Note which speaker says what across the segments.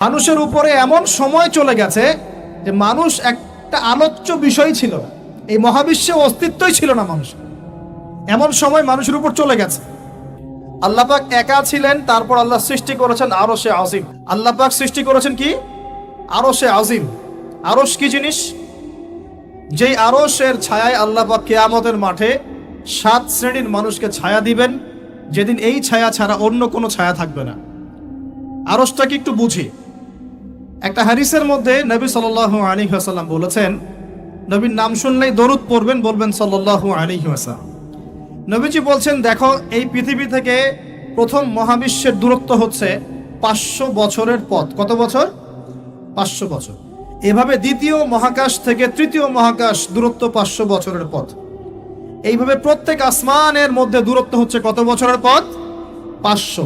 Speaker 1: মানুষের উপরে এমন সময় চলে গেছে যে মানুষ একটা আলোচ্য বিষয় ছিল না, এই মহাবিশ্বে অস্তিত্বই ছিল না মানুষ। এমন সময় মানুষের উপর চলে গেছে। আল্লাহ পাক একা ছিলেন, তারপর আল্লাহ সৃষ্টি করেছেন আরশে আজিম। আল্লাহ পাক সৃষ্টি করেছেন কি? আরশে আজিম। আরশ কি জিনিস? যেই আরশের ছায়ায় আল্লাহ পাক কিয়ামতের মাঠে 7 শ্রেণীর মানুষকে ছায়া দিবেন, যেদিন এই ছায়া ছাড়া অন্য কোনো ছায়া থাকবে না। আরশটাকে একটু বুঝি। একটা হাদিসের মধ্যে নবী সাল্লাল্লাহু আলাইহি ওয়াসাল্লাম বলেছেন, নবীর নাম শুনলেই দরুদ পড়বেন, বলবেন সাল্লাল্লাহু আলাইহি ওয়াসাল্লাম। নবীজি বলছেন, দেখো এই পৃথিবী থেকে প্রথম মহাবিশ্বের দূরত্ব হচ্ছে 500 বছরের পথ। কত বছর? 500 বছর। এভাবে দ্বিতীয় মহাকাশ থেকে তৃতীয় মহাকাশ দূরত্ব 500 বছরের পথ। এইভাবে প্রত্যেক আসমানের মধ্যে দূরত্ব হচ্ছে কত বছরের পথ? 500।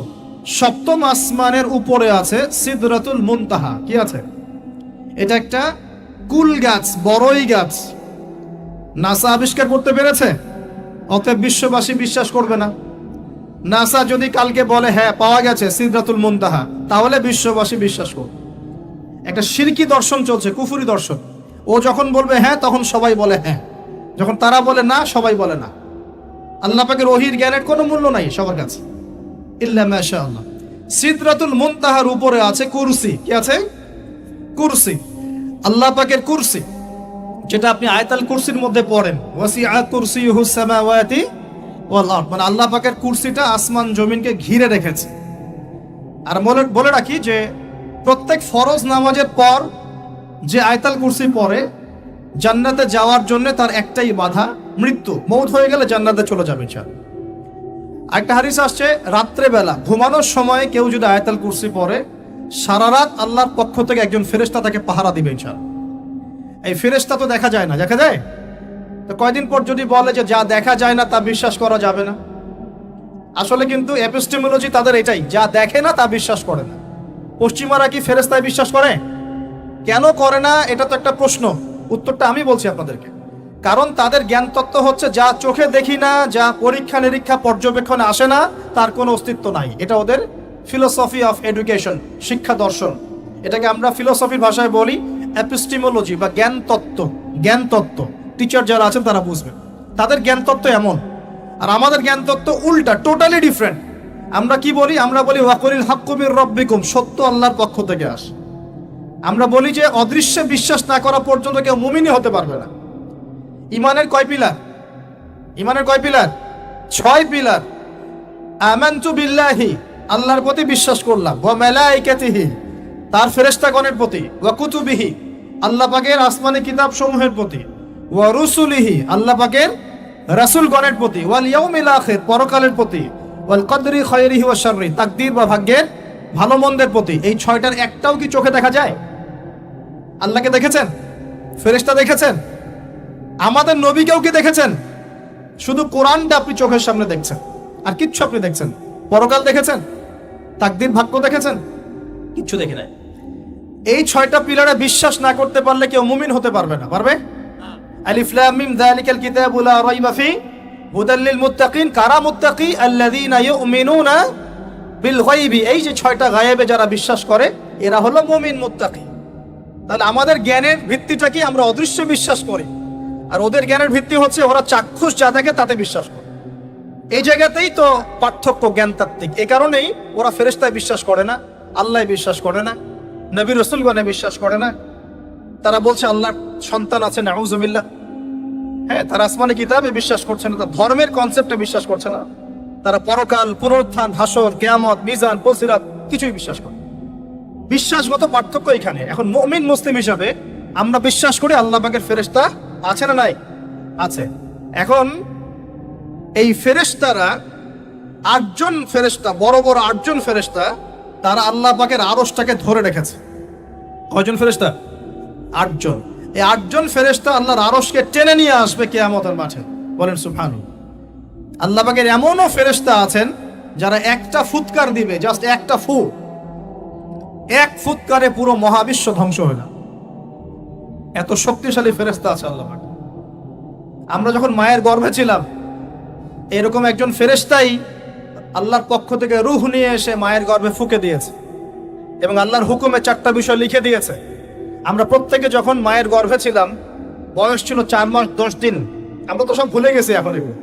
Speaker 1: সপ্তম আসমানের উপরে আছে সিদরাতুল মুনতাহা। কি আছে? এটা একটা কুল গাছ, বড়ই গাছ। নাসা আবিষ্কার করতে পেরেছে, অতএব বিশ্ববাসী বিশ্বাস করবে না। নাসা যদি কালকে বলে হ্যাঁ পাওয়া গেছে সিদরাতুল মুনতাহা, তাহলে বিশ্ববাসী বিশ্বাস করবে। একটা শিরকি দর্শন চলছে, কুফরি দর্শন। ও যখন বলবে হ্যাঁ, তখন সবাই বলে হ্যাঁ, যখন তারা বলে না, সবাই বলে না। আল্লাহ পাকের ওহীর জ্ঞানের কোনো মূল্য নাই সবার কাছে, ইল্লা মাশাআল্লাহ। সিদরাতুল মুনতাহার উপরে আছে কুরসি। কি আছে? কুরসি। আল্লাহ পাকের কুরসি, যেটা আপনি আয়াতুল কুরসির মধ্যে পড়েন, ওয়াসিআ কুরসিয়ুহুস সামাওয়াতি ওয়াল আরদ, মানে আল্লাহ পাকের কুরসিটা আসমান জমিনকে ঘিরে রেখেছে। আর বলে রাখি যে প্রত্যেক ফরজ নামাজের পর যে আয়াতুল কুরসি পড়ে, জান্নাতে যাওয়ার জন্য তার একটাই বাধা, মৃত্যু। মওত হয়ে গেলে জান্নাতে চলে যাবে ইনশাআল্লাহ। একটা হাদিস আসছে, রাত্রে বেলা ঘুমানোর সময় কেউ যদি আয়াতুল কুরসি পড়ে, সারা রাত আল্লাহর পক্ষ থেকে একজন ফেরেশতা তাকে পাহারা দিবে ইনশাআল্লাহ। এই ফেরেশতা তো দেখা যায় না, দেখা যায়? তো কয়দিন পর যদি বলে যে যা দেখা যায় না তা বিশ্বাস করা যাবে না, আসলে কিন্তু এপিস্টেমোলজি তাদের এটাই, যা দেখে না তা বিশ্বাস করে না। পশ্চিমারা কি ফেরেশতায় বিশ্বাস করে? কেন করে না? এটা তো একটা প্রশ্ন। উত্তরটা আমি বলছি আপনাদেরকে। কারণ তাদের জ্ঞান তত্ত্ব হচ্ছে যা চোখে দেখি না, যা পরীক্ষা নিরীক্ষা পর্যবেক্ষণে আসে না, তার কোনো অস্তিত্ব নাই। এটা ওদের ফিলোসফি অফ এডুকেশন, শিক্ষা দর্শন। এটাকে আমরা ফিলোসফির ভাষায় বলি এপিস্টেমোলজি বা জ্ঞান তত্ত্ব। জ্ঞান তত্ত্ব টিচার যারা আছেন তারা বুঝবেন, তাদের জ্ঞান তত্ত্ব এমন। আর আমাদের জ্ঞান তত্ত্ব উল্টা, টোটালি ডিফারেন্ট। আমরা কি বলি? আমরা বলি ওয়াকুলিল হাক্কু মির রাব্বিকুম, সত্য আল্লাহর পক্ষ থেকে আসে। আমরা বলি যে অদৃশ্যে বিশ্বাস না করা পর্যন্ত কেউ মুমিনই হতে পারবে না। ইমানের কয় পিলার? ইমানের কয় পিলার? 6 পিলার। আমানতু বিল্লাহি, আল্লাহর প্রতি বিশ্বাস করলাম, ওয়া মালাইকাতিহি, তার ফেরেশতাগণের প্রতি, ওয়া কুতুবিহি, আল্লাহ পাকের আসমানি কিতাব সমূহের প্রতি, ওয়া রুসুলিহি, আল্লাহ পাকের রাসূলগণের প্রতি, ওয়াল ইয়াউমিল আখির, পরকালের প্রতি, ওয়াল কদরি খায়রিহি ওয়া শাররি, তাকদীর বা ভাগ্যের ভালো মন্দের প্রতি। এই 6টার একটাও কি চোখে দেখা যায়? আল্লাহকে দেখেছেন? ফেরেশতা দেখেছেন? আমাদের নবীকেও কি দেখেছেন? শুধু কোরআনটা আপনি চোখের সামনে দেখছেন, আর কিচ্ছু আপনি দেখছেন? পরকাল দেখেছেন? তাকদীর ভাগ্য দেখেছেন? কিচ্ছু দেখে নাই। এই 6টা পিলারে বিশ্বাস না করতে পারলে কেউ মুমিন হতে পারবে না। পারবে? আলিফ লাম মিম যালিকাল কিতাবু লা রাইবা ফি হুদাল লিল মুত্তাকিন। কারা মুত্তাকি? আল্লাযীনা ইউমিনুনা বিল গায়বি। এই যে 6টা গায়েবে যারা বিশ্বাস করে, এরা হলো মুমিন, মুত্তাকি। তাহলে আমাদের জ্ঞানের ভিত্তিটা কি? আমরা অদৃশ্য বিশ্বাস করি, আর ওদের জ্ঞানের ভিত্তি হচ্ছে ওরা চাক্ষুষ যা দেখে তাতে বিশ্বাস করে। এই জায়গাতেই তো পার্থক্য জ্ঞানতাত্ত্বিক। এই কারণেই ওরা ফেরেশতায় বিশ্বাস করে না, আল্লাহ বিশ্বাস করে না, নবী রাসূলগণে বিশ্বাস করে না। তারা বলছে আল্লাহর সন্তান আছে, নাউযুবিল্লাহ। হ্যাঁ, তারা আসমানি কিতাবে বিশ্বাস করছে না, তারা ধর্মের কনসেপ্টে বিশ্বাস করছে না। তারা পরকাল, পুনরুত্থান, হাসর, কিয়ামত, মিজান, পুলসিরাত কিছুই বিশ্বাস করে। বিশ্বাসগত পার্থক্য এখানে। এখন মুমিন মুসলিম হিসাবে আমরা বিশ্বাস করি আল্লাহ পাকের ফেরেশতা আছে না নাই? আছে। এখন এই ফেরেশতারা 8 জন ফেরেশতা, বড় বড় 8 জন ফেরেশতা, তারা আল্লাহ পাকের আরশটাকে ধরে রেখেছে। কয়জন ফেরেশতা? 8 জন। এই 8 জন ফেরেশতা আল্লাহর আরশকে টেনে নিয়ে আসবে কিয়ামতের মাঠে। বলেন সুবহানাল্লাহ। আল্লাহ পাকের এমনও ফেরেশতা আছেন যারা একটা ফুৎকার দিবে, জাস্ট একটা ফু, এক ফুৎকারে পুরো মহাবিশ্ব ধ্বংস হয়ে যাবে। এত শক্তিশালী ফেরেশতা আছে আল্লাহ পাক। আমরা যখন মায়ের গর্ভে ছিলাম, এরকম একজন ফেরেশতাই আল্লাহর পক্ষ থেকে রূহ নিয়ে এসে মায়ের গর্ভে ফুঁকে দিয়েছে। এবং আল্লাহর হুকুমে 4টা বিষয় লিখে দিয়েছে। আমরা প্রত্যেকে যখন মায়ের গর্ভে ছিলাম, বয়স ছিল 4 মাস 10 দিন। আমরা তো সব ভুলে গেছি এখন, এগুলো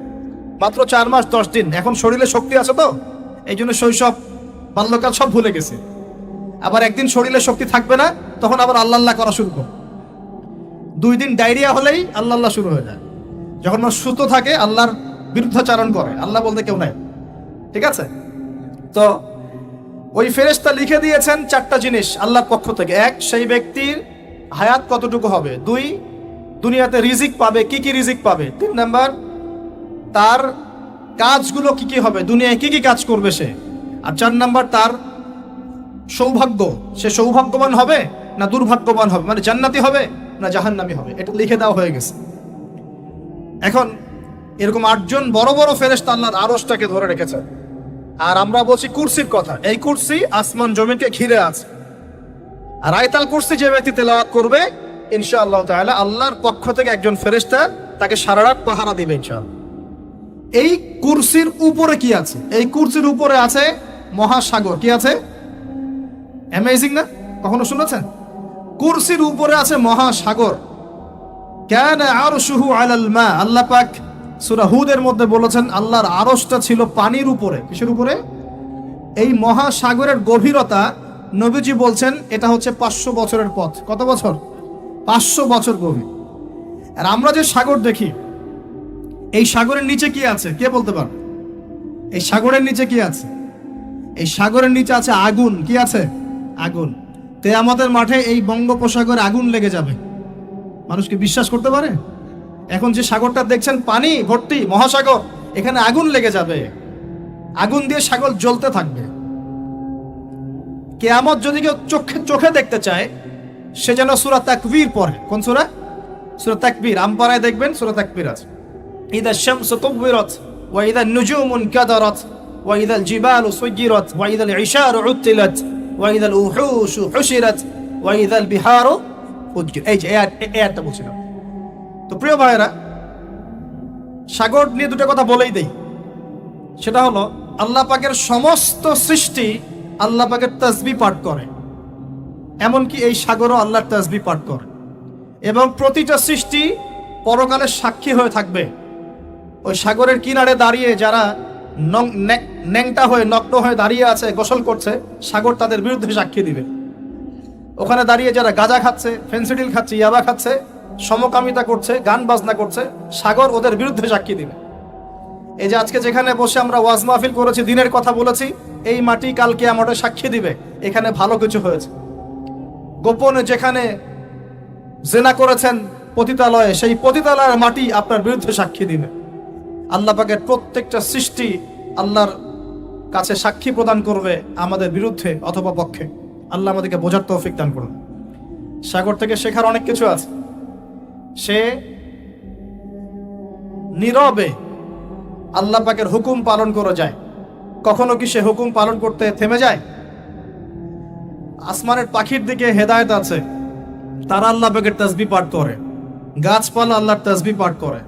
Speaker 1: মাত্র 4 মাস 10 দিন। এখন শরীরে শক্তি আছে তো, এই জন্য শৈশব বাল্যকাল সব ভুলে গেছে। আবার একদিন শরীরে শক্তি থাকবে না, তখন আবার আল্লাহ আল্লাহ করা শুরু করবে। 2 দিন ডায়রিয়া হলেই আল্লাহ আল্লাহ শুরু হয়ে যায়। যখন মানুষ সুস্থ থাকে আল্লাহর বিরুদ্ধাচারণ করে, আল্লাহ বলতে কেউ নাই। ঠিক আছে? তো ওই ফেরেশতা লিখে দিয়েছেন 4টা জিনিস আল্লাহর পক্ষ থেকে। 1, সেই ব্যক্তির হায়াত কতটুকু হবে। 2, দুনিয়াতে রিজিক পাবে, কি কি রিজিক পাবে। 3 নাম্বার, তার কাজগুলো কি কি হবে, দুনিয়ায় কি কি কাজ করবে সে। আর 4 নাম্বার, তার সৌভাগ্য, সে সৌভাগ্যবান হবে না দুর্ভাগ্যবান হবে, মানে জান্নাতি হবে না জাহান্নামী হবে। এটা লিখে দেওয়া হয়ে গেছে। এখন এরকম 8 জন বড় বড় ফেরেশতা আল্লাহর আরশটাকে ধরে রেখেছে। আর আমরা বলছি কুরসির কথা। এই কুরসি আসমান জমিনকে ঘিরে আছে। আর আয়াতুল কুরসি যে ব্যক্তি তেলাওয়াত করবে, ইনশাআল্লাহ তাআলা আল্লাহর পক্ষ থেকে একজন ফেরেশতা তাকে সারা রাত পাহারা দিবে ইনশাআল্লাহ। এই কুরসির উপরে কি আছে? এই কুরসির উপরে আছে মহাসাগর। কি আছে? অ্যামেজিং না? কখনো শুনেছেন? কুরসির উপরে আছে মহাসাগর। কানা আরশুহু আলাল মা। আল্লাহ পাক সূরা হুদের মধ্যে বলেছেন আল্লাহর আরশটা ছিল পানির উপরে। কিসের উপরে? এই মহাসাগরের গভীরতা নবীজি বলছেন এটা হচ্ছে 500 বছরের পথ। কত বছর? 500 বছর গভীর। আর আমরা যে সাগর দেখি, এই সাগরের নিচে কি আছে কে বলতে পারবে? এই সাগরের নিচে কি আছে? এই সাগরের নিচে আছে আগুন। কি আছে? আগুন। কিয়ামতের মাঠে এই বঙ্গোপসাগরে আগুন লেগে যাবে। মানুষকে বিশ্বাস করতে পারে? এখন যে সাগরটা দেখছেন পানি ভর্তি মহাসাগর, এখানে আগুন লেগে যাবে। আগুন দিয়ে সাগর জ্বলতে থাকবে। কিয়ামত যদি কেউ চোখে দেখতে চায়, সে যেন সূরা তাকবীর পড়ে। কোন সূরা? সূরা তাকবীর। আমপারায় দেখবেন সূরা তাকবীর আছে। ইদা শামসু কুবিরাত ওয়া ইদা নুজুমু কাদারাত ওয়া ইদাল জিবালু সুয়িরাত ওয়া ইদাল ইশারু উতিলাত ওয়া ইদাল উহুশু হুশিরাত ওয়া ইদাল বিহারু উজ্জির। এই যে এয়ারটা বলছিলাম। তো প্রিয় ভাইরা, সাগর নিয়ে দুটো কথা বলেই দেই। সেটা হলো আল্লাহ পাকের সমস্ত সৃষ্টি আল্লাহ পাকের তাসবিহ পাঠ করে। এমনকি এই সাগরও আল্লাহর তাসবিহ পাঠ করে। এবং প্রতিটা সৃষ্টি পরকালে সাক্ষী হয়ে থাকবে। ওই সাগরের কিনারে দাঁড়িয়ে যারা ন্যাংটা হয়ে নগ্ন হয়ে দাঁড়িয়ে আছে, গোসল করছে, সাগর তাদের বিরুদ্ধে সাক্ষী দিবে। ওখানে দাঁড়িয়ে যারা গাঁজা খাচ্ছে, ফেন্সিডিল খাচ্ছে, ইয়াবা খাচ্ছে, সমকামিতা করছে, গান বাজনা করছে, সাগর ওদের বিরুদ্ধে সাক্ষী দিবে। এই যে আজকে যেখানে বসে আমরা ওয়াজ মাহফিল করেছি, দিনের কথা বলেছি, এই মাটি কালকে আমাদের সাক্ষী দিবে এখানে ভালো কিছু হয়েছে। গোপনে যেখানে জেনা করেছেন পতিতালয়ে, সেই পতিতালয়ের মাটি আপনার বিরুদ্ধে সাক্ষী দিবে। আল্লাহ পাকের প্রত্যেকটা সৃষ্টি আল্লাহর কাছে সাক্ষী প্রদান করবে আমাদের বিরুদ্ধে অথবা পক্ষে। আল্লাহ আমাদেরকে বোঝার তৌফিক দান করুন। সাগর থেকে শেখার অনেক কিছু আছে। সে নীরবে আল্লাহ পাকের হুকুম পালন করে যায়। কখনো কি সে হুকুম পালন করতে থেমে যায়? আসমানের পাখির দিকে হেদায়েত আছে, তারা আল্লাহ পাকের তাসবিহ পাঠ করে। গাছপালা আল্লাহর তাসবিহ পাঠ করে।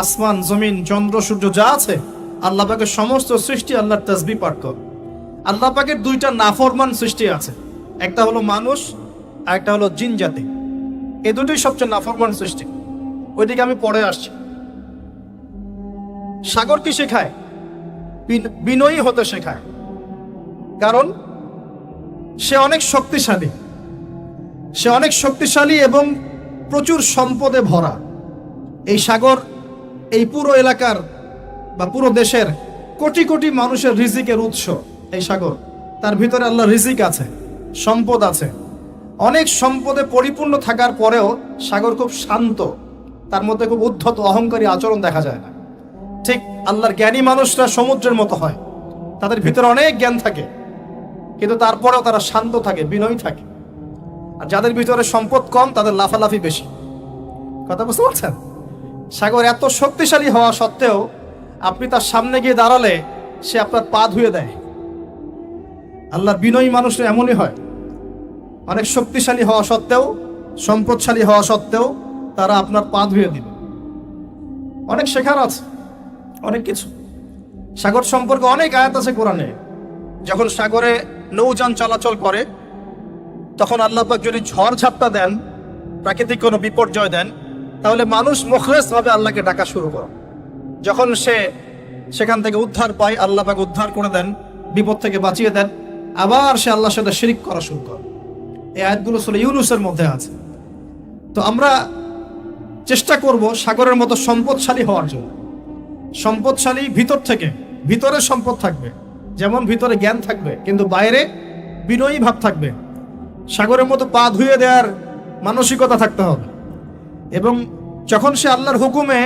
Speaker 1: আসমান, জমিন, চন্দ্র, সূর্য যা আছে আল্লাহ পাকের সমস্ত সৃষ্টি আল্লাহর তাসবিহ পাঠ করে। আল্লাহ পাকের 2টা নাফরমান সৃষ্টি আছে, একটা হলো মানুষ আর একটা হলো জিন জাতি। এই দুটোই সবচেয়ে নাফরমান সৃষ্টি। ওইদিকে আমি পরে আসছি। সাগর কি শেখায়? বিনয়ী হতে শেখায়। কারণ সে অনেক শক্তিশালী। সে অনেক শক্তিশালী এবং প্রচুর সম্পদে ভরা। এই সাগর এই পুরো এলাকার বা পুরো দেশের কোটি কোটি মানুষের রিজিকের উৎস। এই সাগর, তার ভিতরে আল্লাহ রিজিক আছে, সম্পদ আছে। অনেক সম্পদে পরিপূর্ণ থাকার পরেও সাগর খুব শান্ত, তার মধ্যে খুব উদ্ধত অহংকারী আচরণ দেখা যায় না। ঠিক আল্লাহর জ্ঞানী মানুষরা সমুদ্রের মতো হয়, তাদের ভিতরে অনেক জ্ঞান থাকে, কিন্তু তারপরেও তারা শান্ত থাকে, বিনয়ী থাকে। আর যাদের ভিতরে সম্পদ কম তাদের লাফালাফি বেশি। কথা বুঝতে পারছেন? সাগর এত শক্তিশালী হওয়া সত্ত্বেও আপনি তার সামনে গিয়ে দাঁড়ালে সে আপনার পা ধুয়ে দেয়। আল্লাহর বিনয়ী মানুষরা এমনই হয়। অনেক শক্তিশালী হওয়া সত্ত্বেও, সম্পদশালী হওয়া সত্ত্বেও তারা আপনার পা ধুয়ে দিবে। অনেক শেখার আছে, অনেক কিছু। সাগর সম্পর্কে অনেক আয়াত আছে কোরআনে। যখন সাগরে নৌযান চলাচল করে তখন আল্লাহ পাক যদি ঝড় ঝাপটা দেন, প্রাকৃতিক কোনো বিপর্যয় দেন, তাহলে মানুষ মুখলেসভাবে আল্লাহকে ডাকা শুরু করে। যখন সে সেখান থেকে উদ্ধার পায়, আল্লাহ পাক উদ্ধার করে দেন, বিপদ থেকে বাঁচিয়ে দেন, আবার সে আল্লাহর সাথে শিরিক করা শুরু করে। এই আয়াতগুলো সূরা ইউনূসের মধ্যে আছে। তো আমরা চেষ্টা করব সাগরের মতো সম্পদশালী হওয়ার জন্য। সম্পদশালী ভিতর থেকে, ভিতরে সম্পদ থাকবে, যেমন ভিতরে জ্ঞান থাকবে কিন্তু বাইরে বিনয়ী ভাব থাকবে। সাগরের মতো পা ধুয়ে দেওয়ার মানসিকতা থাকতে হবে। এবং যখন সে আল্লাহর হুকুমে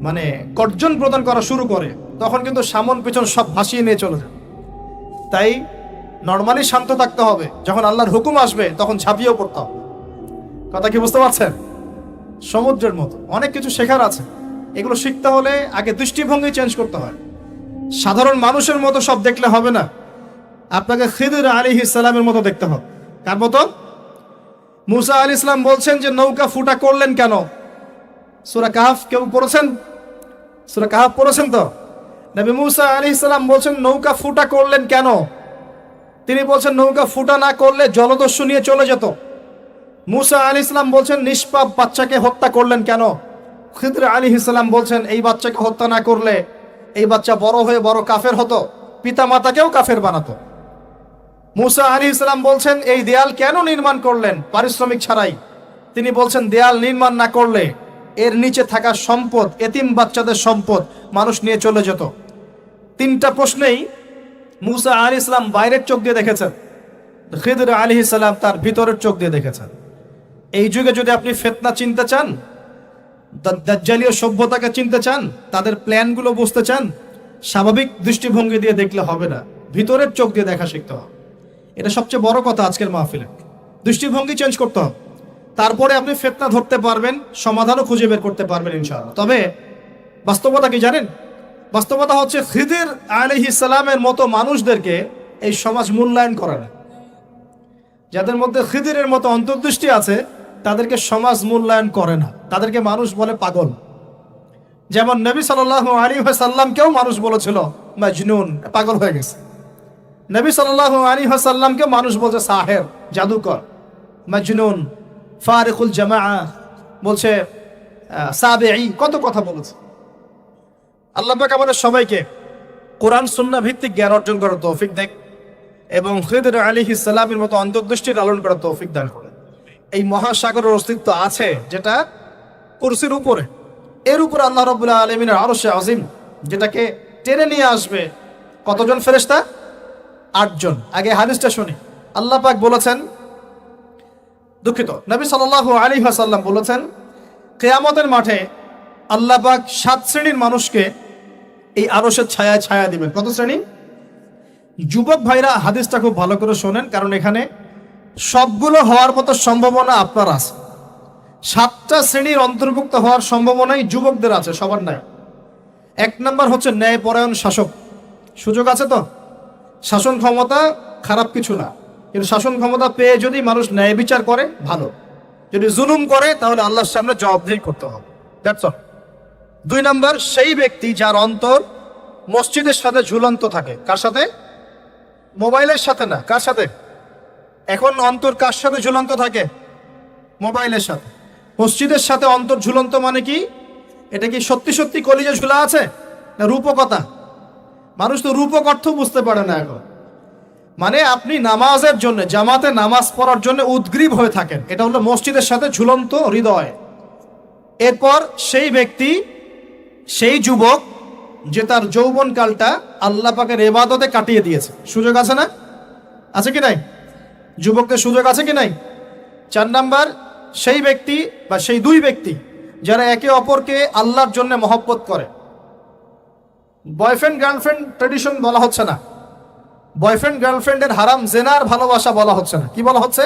Speaker 1: মানে গর্জন প্রদান করা শুরু করে, তখন কিন্তু সামন পিছন সব ভাসিয়ে নিয়ে চলে যায়। তাই নর্মালি শান্ত থাকতে হবে, যখন আল্লাহর হুকুম আসবে তখন ঝাঁপিয়েও পড়তে হবে। কথা কি বুঝতে পারছেন? সমুদ্রের মতো অনেক কিছু শেখার আছে। এগুলো শিখতে হলে আগে দৃষ্টিভঙ্গি চেঞ্জ করতে হয়। সাধারণ মানুষের মতো সব দেখলে হবে না, আপনাকে খিদর আলাইহিস সালামের মতো দেখতে হবে। কার মতো? মুসা আলাইহিস সালাম বলছেন যে নৌকা ফুটা করলেন কেন? সূরা কাহফ কেউ পড়েছেন? সূরা কাহফ পড়েছেন তো? নবী মুসা আলাইহিস সালাম বলছেন নৌকা ফুটা করলেন কেন? তিনি বলছেন নৌকা ফুটা না করলে জলদস্যু নিয়ে চলে যেত। মুসা আলাইহিস সালাম বলছেন নিষ্পাপ বাচ্চাকে হত্যা করলেন কেন? খিদর আলাইহিস সালাম বলছেন এই বাচ্চাকে হত্যা না করলে এই বাচ্চা বড় হয়ে বড় কাফের হতো, পিতা মাতাকেও কাফের বানাতো। মুসা আলাইহিস সালাম বলছেন এই দেয়াল কেন নির্মাণ করলেন পারিশ্রমিক ছাড়াই? তিনি বলছেন দেয়াল নির্মাণ না করলে এর নিচে থাকা সম্পদ, এতিম বাচ্চাদের সম্পদ মানুষ নিয়ে চলে যেত। তিনটা প্রশ্নেই মুসা আলাইহিস সালাম বাইরের চোখ দিয়ে দেখেছেন, খিদর আলাইহিস সালাম তার ভিতরের চোখ দিয়ে দেখেছেন। এই যুগে যদি আপনি ফিতনা চিনতে চান, দাজ্জালীয় সভ্যতাকে চিনতে চান, তাদের প্ল্যানগুলো বুঝতে চান, স্বাভাবিক দৃষ্টিভঙ্গি দিয়ে দেখলে হবে না, ভিতরের চোখ দিয়ে দেখা শিখতে হবে। এটা সবচেয়ে বড় কথা আজকের মাহফিলে। দৃষ্টিভঙ্গি চেঞ্জ করতে হবে, তারপরে আপনি ফিতনা ধরতে পারবেন, সমাধানও খুঁজে বের করতে পারবেন ইনশাআল্লাহ। তবে বাস্তবতা কি জানেন? বাস্তবতা হচ্ছে খিদর আলাইহিস সালামের মতো মানুষদেরকে এই সমাজ মূল্যায়ন করে না। যাদের মধ্যে খিদরের মতো অন্তর্দৃষ্টি আছে তাদেরকে সমাজ মূল্যায়ন করে না, তাদেরকে মানুষ বলে পাগল। যেমন নবী সাল্লাল্লাহু আলাইহি ওয়াসাল্লামকেও মানুষ বলেছিল মাজনুন, পাগল হয়ে গেছে। নবী সাল্লাল্লাহু আলাইহি ওয়াসাল্লামকে মানুষ বলছে সাহের, জাদুকর, মাজনুন, ফারিকুল জামাআ, বলছে সাবিঈ, কত কথা বলেছে। আল্লাহ পাক আমাদের সবাইকে কোরআন সুন্নাহ ভিত্তিক জ্ঞান অর্জন করার তৌফিক দেন এবং খিদর আলাইহিস সালামের মতো অন্তর্দৃষ্টি লালন করার তৌফিক দান করেন। এই মহাসাগরের অস্তিত্ব আছে যেটা কুরসির উপরে, এর উপরে আল্লাহ রাব্বুল আলামিনের আরশে আজিম, যেটাকে টেনে নিয়ে আসবে কতজন ফেরেশতা? 8 জন। আগে হাদিসটা শুনি। আল্লাহ পাক বলেছেন, দুঃখিত, নবী সাল্লাল্লাহু আলাইহি ওয়াসাল্লাম বলেছেন কিয়ামতের মাঠে আল্লাহ পাক 7 শ্রেণীর মানুষকে এই আরশের ছায়ায় ছায়া দিবেন। কত শ্রেণী? যুবক ভাইরা হাদিসটা খুব ভালো করে শোনেন, কারণ এখানে সবগুলো হওয়ার মতো সম্ভাবনা আপনার আছে। 7টা শ্রেণীর অন্তর্ভুক্ত হওয়ার সম্ভাবনাই যুবকদের আছে, সবার নাই। 1 নাম্বার হচ্ছে ন্যায়পরায়ণ শাসক। সুযোগ আছে তো? শাসন ক্ষমতা খারাপ কিছু না, কিন্তু শাসন ক্ষমতা পেয়ে যদি মানুষ ন্যায় বিচার করে ভালো, যদি জুলুম করে তাহলে আল্লাহর সামনে জবাবদিহি করতে হবে। That's all. 2 নাম্বার সেই ব্যক্তি যার অন্তর মসজিদের সাথে ঝুলন্ত থাকে। কার সাথে? মোবাইলের সাথে না। কার সাথে? এখন অন্তর কার সাথে ঝুলন্ত থাকে? মোবাইলের সাথে। মসজিদের সাথে অন্তর ঝুলন্ত মানে কি? এটা কি সত্যি সত্যি কলিজা ঝুলা আছে না রূপকথা? মানুষ তো রূপক অর্থ বুঝতে পারে না এখন। মানে আপনি নামাজের জন্য, জামাতে নামাজ পড়ার জন্য উদ্গ্রীব হয়ে থাকেন, এটা হলো মসজিদের সাথে ঝুলন্ত হৃদয়। এরপর সেই ব্যক্তি, সেই যুবক যে তার যৌবনকালটা আল্লাহ পাকের ইবাদতে কাটিয়ে দিয়েছে। সুযোগ আছে না? আছে কি নাই? যুবকদের সুযোগ আছে কি নাই? 4 নাম্বার সেই ব্যক্তি বা সেই 2 ব্যক্তি যারা একে অপরকে আল্লাহর জন্য মহব্বত করে। বয়ফ্রেন্ড গার্লফ্রেন্ড ট্রেডিশন বলা হচ্ছে না, বয়ফ্রেন্ড গার্লফ্রেন্ডের হারাম জেনার ভালোবাসা বলা হচ্ছে না। কি বলা হচ্ছে?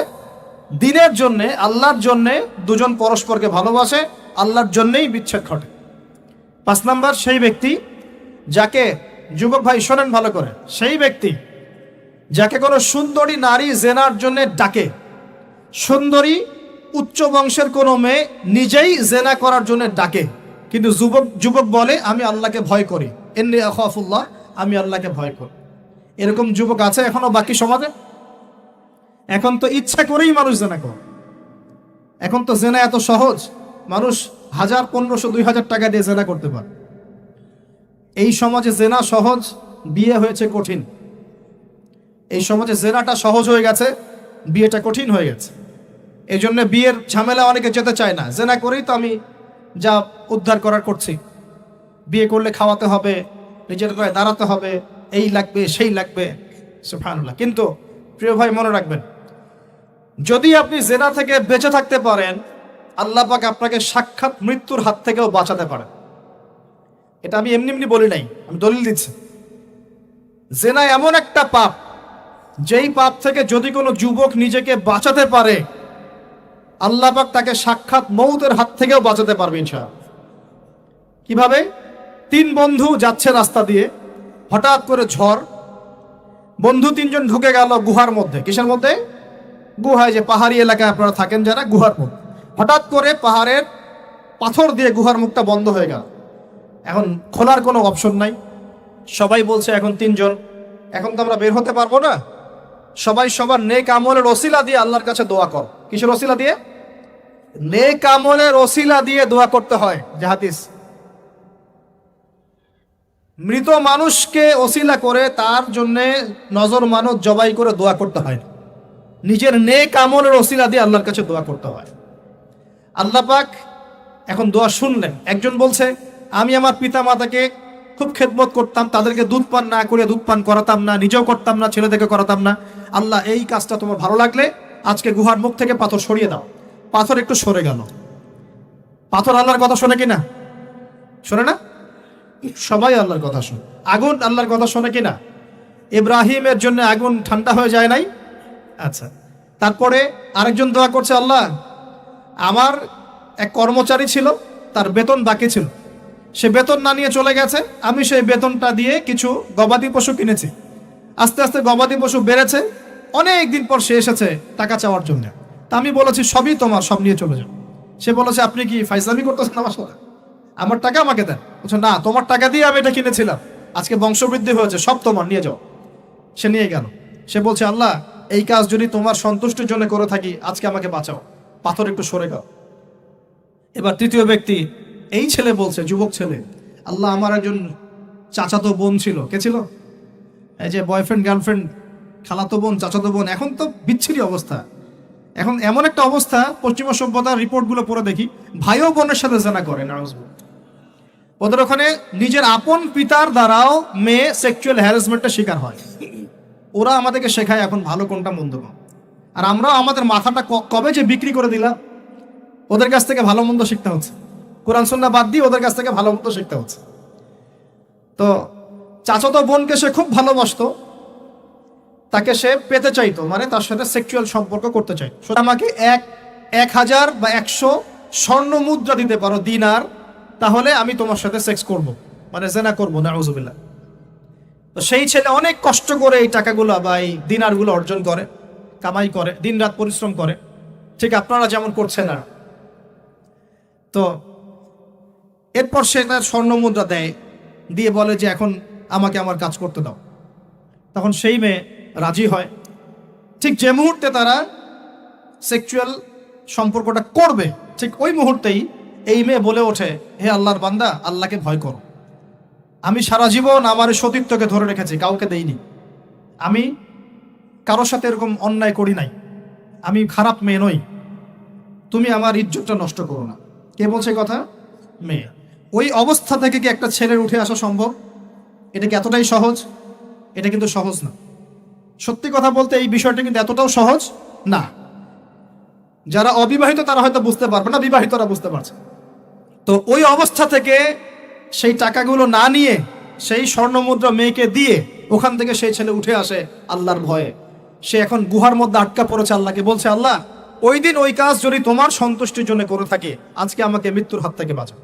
Speaker 1: দিনের জন্যে, আল্লাহর জন্যে দুজন পরস্পরকে ভালোবাসে, আল্লাহর জন্যেই বিচ্ছেদ ঘটে। 5 নাম্বার সেই ব্যক্তি যাকে, যুবক ভাই শোনেন ভালো করে, সেই ব্যক্তি যাকে কোনো সুন্দরী নারী জেনার জন্য ডাকে, সুন্দরী উচ্চ বংশের কোনো মেয়ে নিজেই জেনা করার জন্য ডাকে, কিন্তু যুবক বলে আমি আল্লাহকে ভয় করি, ইন্নী আখাফুল্লাহ, আমি আল্লাহকে ভয় করি। এরকম যুবক আছে এখনো বাকি সমাজে? এখন তো ইচ্ছা করেই মানুষ জেনা করে। এখন তো জেনা এত সহজ, মানুষ 1000, 1500, 2000 টাকা দিয়ে জেনা করতে পারে। এই সমাজে জেনা সহজ, বিয়ে হয়েছে কঠিন। এই সমাজে জেনাটা সহজ হয়ে গেছে, বিয়েটা কঠিন হয়ে গেছে। এই জন্য বিয়ের ঝামেলা অনেকে যেতে চায় না। জেনা করেই তো আমি যা উদ্ধার করার করছি, বিয়ে করলে খাওয়াতে হবে, নিজের গায়ে দাঁড়াতে হবে, এই লাগবে সেই লাগবে, সুবহানাল্লাহ। কিন্তু প্রিয় ভাই মনে রাখবেন, যদি আপনি জেনা থেকে বেঁচে থাকতে পারেন, আল্লাহ পাক আপনাকে সাক্ষাৎ মৃত্যুর হাত থেকেও বাঁচাতে পারেন। এটা আমি এমনি এমনি বলি নাই, আমি দলিল দিচ্ছি। জেনা এমন একটা পাপ, যেই পাপ থেকে যদি কোনো যুবক নিজেকে বাঁচাতে পারে, আল্লাহ পাক তাকে সাক্ষাৎ মৌতের হাত থেকেও বাঁচাতে পারবে ইনশাআল্লাহ। কিভাবে? 3 বন্ধু যাচ্ছে রাস্তা দিয়ে, হঠাৎ করে ঝড়, বন্ধু 3 জন ঢুকে গেল গুহার মধ্যে। কিসের মধ্যে? গুহায়, যে পাহাড়ি এলাকায় আপনারা থাকেন যারা, গুহার মধ্যে। হঠাৎ করে পাহাড়ের পাথর দিয়ে গুহার মুখটা বন্ধ হয়ে গেল। এখন খোলার কোনো অপশন নাই। সবাই বলছে এখন 3 জন, এখন তো আমরা বের হতে পারবো না। সবাই সবার নেক আমলের ওসিলা দিয়ে আল্লাহর কাছে দোয়া কর। কিসের ওসিলা দিয়ে? নেক আমলের ওসিলা দিয়ে দোয়া করতে হয়। যে হাদিস, মৃত মানুষকে ওসিলা করে তার জন্যে নজর মানত জবাই করে দোয়া করতে হয় না, নিজের নেক আমলের ওসিলা দিয়ে আল্লাহর কাছে দোয়া করতে হয়। আল্লাহ পাক এখন দোয়া শুনলেন। একজন বলছে, আমি আমার পিতা মাতাকে খুব খেদমত করতাম, তাদেরকে দুধ পান না করে দুধ পান করাতাম না, নিজেও করতাম না, ছেলেদেরকে করাতাম না। আল্লাহ, এই কাজটা তোমার ভালো লাগলে আজকে গুহার মুখ থেকে পাথর সরিয়ে দাও। পাথর একটু সরে গেল। পাথর আল্লাহর কথা শোনে কিনা? শোনে না? সবাই আল্লাহর কথা শোনে। আগুন আল্লাহর কথা শোনে কিনা? ইব্রাহিমের জন্য আগুন ঠান্ডা হয়ে যায় নাই? আচ্ছা, তারপরে আরেকজন দোয়া করছে, আল্লাহ, আমার এক কর্মচারী ছিল, তার বেতন বাকি ছিল, সে বেতন না নিয়ে চলে গেছে, আমি সেই বেতনটা দিয়ে কিছু গবাদি পশু কিনেছি। আস্তে আস্তে গবাদি পশু বেড়েছে, অনেক দিন পর সে এসেছে টাকা চাওয়ার জন্য। তা আমি বলেছি, সবই তোমার, সব নিয়ে চলে যাও। সে বলেছে, আপনি কি ফাইজলামি করতেছেন আমার সাথে? আমার টাকা আমাকে দেন। বলছে, না, তোমার টাকা দিয়ে আমি এটা কিনেছিলাম, আজকে বংশবৃদ্ধি হয়েছে, সব তোমার, নিয়ে যাও। সে নিয়ে গেল। সে বলছে, আল্লাহ, এই কাজ যদি তোমার সন্তুষ্টির জন্য করে থাকি, আজকে আমাকে বাঁচাও, পাথর একটু সরে গেল। এবার তৃতীয় ব্যক্তি, এই ছেলে বলছে, যুবক ছেলে, আল্লাহ, আমার একজন চাচাতো বোন ছিল। কে ছিল? এই যে বয়ফ্রেন্ড গার্লফ্রেন্ড, খালাতো বোন, চাচাতো বোন। এখন তো বিচ্ছিরি অবস্থা। এখন এমন একটা অবস্থা, পশ্চিমা সভ্যতার রিপোর্টগুলো পড়ে দেখি, ভাইও বোনের সাথে জেনা করে। নাউজুবিল্লাহ। ওদের ওখানে নিজের আপন পিতার দ্বারাও মেয়ে সেক্সুয়াল হ্যারাসমেন্টের শিকার হয়। ওরা আমাদেরকে শেখায় এখন ভালো কোনটা মন্দ কোন। আর আমরাও আমাদের মাথাটা কবে যে বিক্রি করে দিলাম, ওদের কাছ থেকে ভালো মন্দ শিখতে হচ্ছে। কোরআন সুন্নাহ বাদ দিয়ে ওদের কাছ থেকে ভালো মন্দ শিখতে হচ্ছে। তো চাচাতো বোনকে সে খুব ভালোবাসতো, তাকে সে পেতে চাইতো, মানে তার সাথে সেক্সুয়াল সম্পর্ক করতে চাইতো। আমাকে 1000 বা 100 স্বর্ণ মুদ্রা দিতে পারো, দিনার, তাহলে আমি তোমার সাথে সেক্স করব, মানে জেনা করব। নাউজুবিল্লাহ। তো সেই ছেলে অনেক কষ্ট করে এই টাকাগুলো বা এই দিনারগুলো অর্জন করে, কামাই করে, দিনরাত পরিশ্রম করে, ঠিক আপনারা যেমন করছেন না। তো এরপর সে তার স্বর্ণ মুদ্রা দেয়, দিয়ে বলে যে এখন আমাকে আমার কাজ করতে দাও। তখন সেই মেয়ে রাজি হয়। ঠিক যে মুহূর্তে তারা সেক্সুয়াল সম্পর্কটা করবে, ঠিক ওই মুহূর্তেই এই মেয়ে বলে ওঠে, হে আল্লাহর বান্দা, আল্লাহকে ভয় করো। আমি সারা জীবন আমার সতীত্বকে ধরে রেখেছি, কাউকে দেইনি। আমি কারোর সাথে এরকম অন্যায় করি নাই, আমি খারাপ মেয়ে নই, তুমি আমার ইজ্জতটা নষ্ট করো না। কে বলছে কথা? মেয়ে। ওই অবস্থা থেকে কি একটা ছেলের উঠে আসা সম্ভব? এটা কি এতটাই সহজ? এটা কিন্তু সহজ না। সত্যি কথা বলতে এই বিষয়টা কিন্তু এতটাও সহজ না। যারা অবিবাহিত তারা হয়তো বুঝতে পারবে না, বিবাহিতরা বুঝতে পারছে। তো ওই অবস্থা থেকে সেই টাকাগুলো না নিয়ে সেই স্বর্ণমুদ্রা মেয়েকে দিয়ে ওখান থেকে সেই ছেলে উঠে আসে আল্লাহর ভয়ে। সে এখন গুহার মধ্যে আটকা পড়েছে, আল্লাহকে বলছে, আল্লাহ, ওই দিন ওই কাজ যদি তোমার সন্তুষ্টির জন্য করে থাকে, আজকে আমাকে মৃত্যুর হাত থেকে বাঁচাও।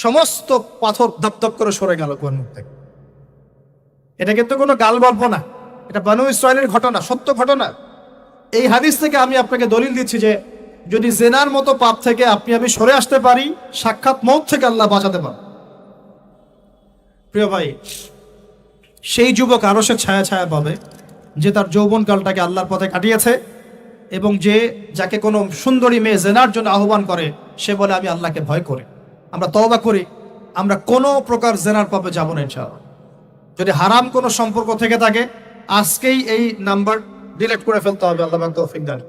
Speaker 1: সমস্ত পাথর ধপধপ করে সরে গেল গুহার মুখ থেকে। এটা কিন্তু কোনো গাল গল্প না, এটা বনু ইসরাইলের ঘটনা, সত্য ঘটনা। এই হাদিস থেকে আমি আপনাকে দলিল দিচ্ছি যে যদি জেনার মতো পাপ থেকে আমি সরে আসতে পারি, সাক্ষাৎ মৌত থেকে আল্লাহ বাঁচাতে পারে। প্রিয় ভাই, সেই যুবক আরশের ছায়া ছায়া পাবে যে তার যৌবনকালটাকে আল্লাহর পথে কাটিয়েছে এবং যাকে কোনো সুন্দরী মেয়ে জেনার জন্য আহ্বান করে সে বলে আমি আল্লাহকে ভয় করি, আমরা তওবা করি, আমরা কোনো প্রকার জেনার পাপে যাব না ইনশাআল্লাহ। যদি হারাম কোনো সম্পর্ক থেকে থাকে আজকেই এই নাম্বার ডিলিট করে ফেলতে হবে। আল্লাহ পাক তৌফিক দান।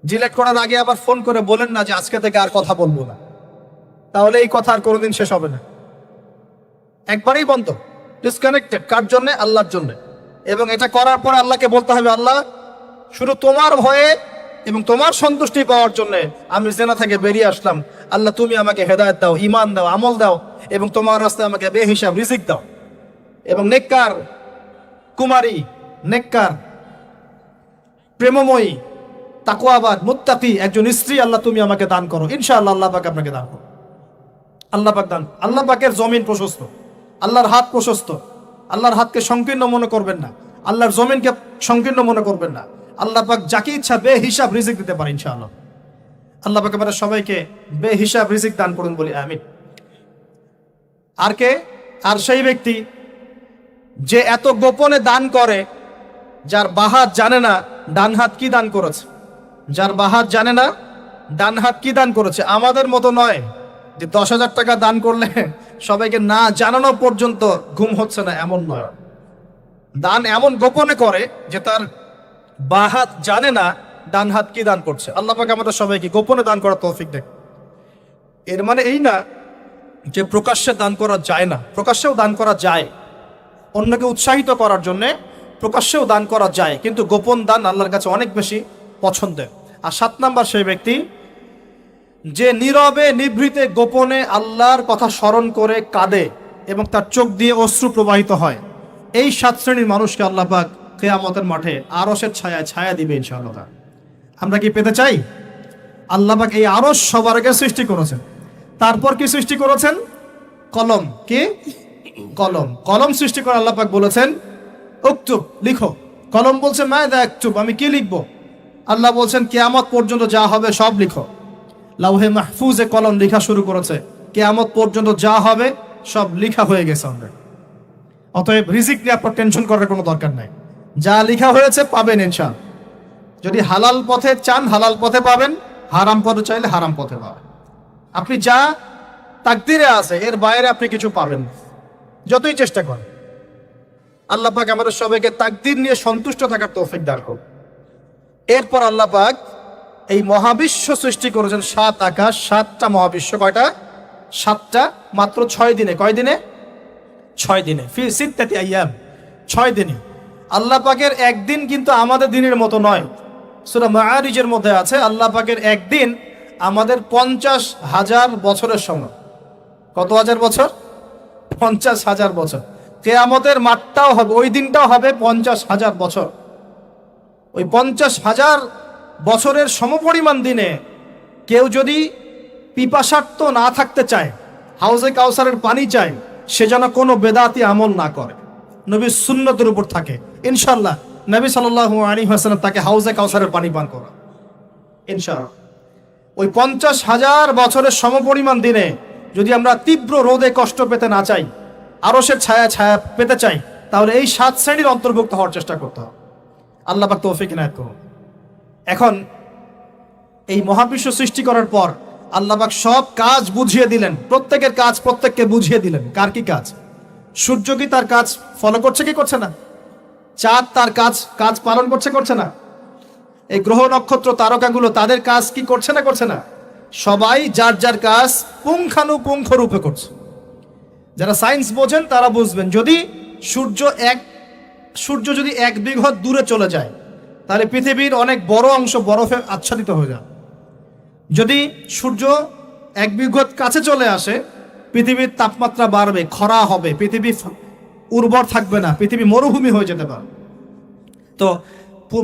Speaker 1: ডিলিট করার আগে আবার ফোন করে বলেন না যে আজকে থেকে আর কথা বলবো না, তাহলে এই কথা আর কোনোদিন শেষ হবে না। একবারেই বন্ধ, ডিসকানেক্টেড। কার জন্য? আল্লাহর জন্য। এবং এটা করার পর আল্লাহকে বলতে হবে, আল্লাহ শুধু তোমার ভয়ে এবং তোমার সন্তুষ্টি পাওয়ার জন্য আমি জেনা থেকে বেরিয়ে আসলাম। আল্লাহ তুমি আমাকে হেদায়েত দাও, ঈমান দাও, আমল দাও এবং তোমার রাস্তায় আমাকে বেহিসাব রিজিক দাও। এবং নেককার কুমারী, নেককার প্রেমময়ী, তাকওয়াবাদ, মুত্তাকি একজন স্ত্রী আল্লাহ তুমি আমাকে দান করো। ইনশাআল্লাহ আল্লাহ পাক আপনাকে দান করো। আল্লাহ পাক দান। আল্লাহ পাকের জমিন প্রশস্ত, আল্লাহর হাত প্রশস্ত। আল্লাহর হাতকে সংকীর্ণ মনে করবেন না, আল্লাহর জমিনকে সংকীর্ণ মনে করবেন না। আল্লাহ পাক যাকে ইচ্ছা বেহিসাব রিজিক দিতে পারে ইনশাআল্লাহ। আল্লাহ পাক আমাদের সবাইকে বেহিসাব রিজিক দান করুন বলি আমিন। আর কে? আর সেই ব্যক্তি যে এত গোপনে দান করে, যার বাহাত জানে না ডান হাত কি দান করেছে, যার বাহাত জানে না ডান হাত কি দান করেছে। আমাদের মতো নয় যে 10,000 টাকা দান করলে সবাইকে না জানানো পর্যন্ত ঘুম হচ্ছে না, এমন নয়। দান এমন গোপনে করে যে তার বাহাত জানে না ডান হাত কি দান করছে। আল্লাহ পাক আমাদের সবাইকে গোপনে দান করার তৌফিক দেন। এর মানে এই না যে প্রকাশ্যে দান করা যায় না, প্রকাশ্যেও দান করা যায়। অন্যকে উৎসাহিত করার জন্যে প্রকাশ্যেও দান করা যায়, কিন্তু গোপন দান আল্লাহর কাছে অনেক বেশি পছন্দের। আর 7 নাম্বার সেই ব্যক্তি যে নীরবে নিভৃতে গোপনে আল্লাহর কথা স্মরণ করে কাঁদে এবং তার চোখ দিয়ে অশ্রু প্রবাহিত হয়। এই 7 শ্রেণীর মানুষকে আল্লাহ পাক কিয়ামতের মাঠে আরশের ছায়ায় ছায়া দিবে ইনশাআল্লাহ। আমরা কি পেতে চাই? আল্লাহ পাক এই আরশ সবার আগে সৃষ্টি করেছেন, তারপর কি সৃষ্টি করেছেন? কলম। কি? কলম। কলম সৃষ্টি করে আল্লাহ পাক বলেছেন উকতুব, লিখো। কলম বলছে মাযা আকতুব, আমি কি লিখবো? আল্লাহ বলছেন কিয়ামত পর্যন্ত যা হবে সব লিখো। লাউহে মাহফুজে কলম লেখা শুরু করেছে, কিয়ামত পর্যন্ত যা হবে সব লেখা হয়ে গেছে অলরেডি। অতএব রিজিক নিয়ে আপনার টেনশন করার কোনো দরকার নাই, যা লেখা হয়েছে পাবেন ইনশাআল্লাহ। যদি হালাল পথে চান হালাল পথে পাবেন, হারাম পথে চাইলে হারাম পথে পাবেন। আপনি যা তাকদিরে আছে এর বাইরে আপনি কিছু পাবেন না, যতই চেষ্টা করেন। আল্লাহ পাক আমাদের সবাইকে তাকদির নিয়ে সন্তুষ্ট থাকার তৌফিক দান করুন। এরপর আল্লাহ পাক এই মহাবিশ্ব সৃষ্টি করেছেন 7 আকাশ, 7টা মহাবিশ্ব। কয়টা? 7টা, মাত্র 6 দিনে। কয় দিনে? 6 দিনে। ফি সিত্তাতি আইয়াম, 6 দিনে। আল্লাহ পাকের একদিন কিন্তু আমাদের দিনের মতো নয়। সূরা মাআরিজের মধ্যে আছে আল্লাহ পাকের একদিন আমাদের 50,000 বছরের সমান। কত হাজার বছর? 50,000 বছর। কিয়ামতের মাঠটাও হবে, ওই দিনটাও হবে 50,000 বছর। ওই 50,000 বছরের সমপরিমাণ দিনে কেউ যদি পিপাসার্ত না থাকতে চায়, হাউজে কাউসারের পানি চায়, সে যেন কোনো বেদাতি আমল না করে, নবীর সুন্নতের উপর থাকে। ইনশাআল্লাহ নবী সাল্লাল্লাহু আলাইহি ওয়াসাল্লাম তাকে হাউজে কাউসারের পানি পান করা ইনশাআল্লাহ। ওই 50,000 বছরের সমপরিমাণ দিনে যদি আমরা তীব্র রোদে কষ্ট পেতে না চাই, আরশের ছায়া ছায়া পেতে চাই, তাহলে এই 7 শ্রেণীর অন্তর্ভুক্ত হওয়ার চেষ্টা করতে হবে। আল্লাহ পাক তৌফিক ইনায়াত করুন। এখন এই মহাবিশ্ব সৃষ্টি করার পর আল্লাহ পাক সব কাজ বুঝিয়ে দিলেন, প্রত্যেকের কাজ প্রত্যেককে বুঝিয়ে দিলেন। কার কি কাজ? সূর্য কি তার কাজ ফলো করছে কি করছে না? চাঁদ তার কাজ পালন করছে না? এই গ্রহ নক্ষত্র তারকাগুলো তাদের কাজ কি করছে না? সবাই যার যার কাজ পুঙ্খানুপুঙ্খ রূপে করছে। যারা সায়েন্স বোঝেন তারা বুঝবেন, যদি সূর্য যদি 1 বিঘত দূরে চলে যায় তাহলে পৃথিবীর অনেক বড় অংশ বরফে আচ্ছাদিত হয়ে যায়। যদি সূর্য 1 বিঘত কাছে চলে আসে পৃথিবীর তাপমাত্রা বাড়বে, খরা হবে, পৃথিবী উর্বর থাকবে না, পৃথিবী মরুভূমি হয়ে যেতে পারে। তো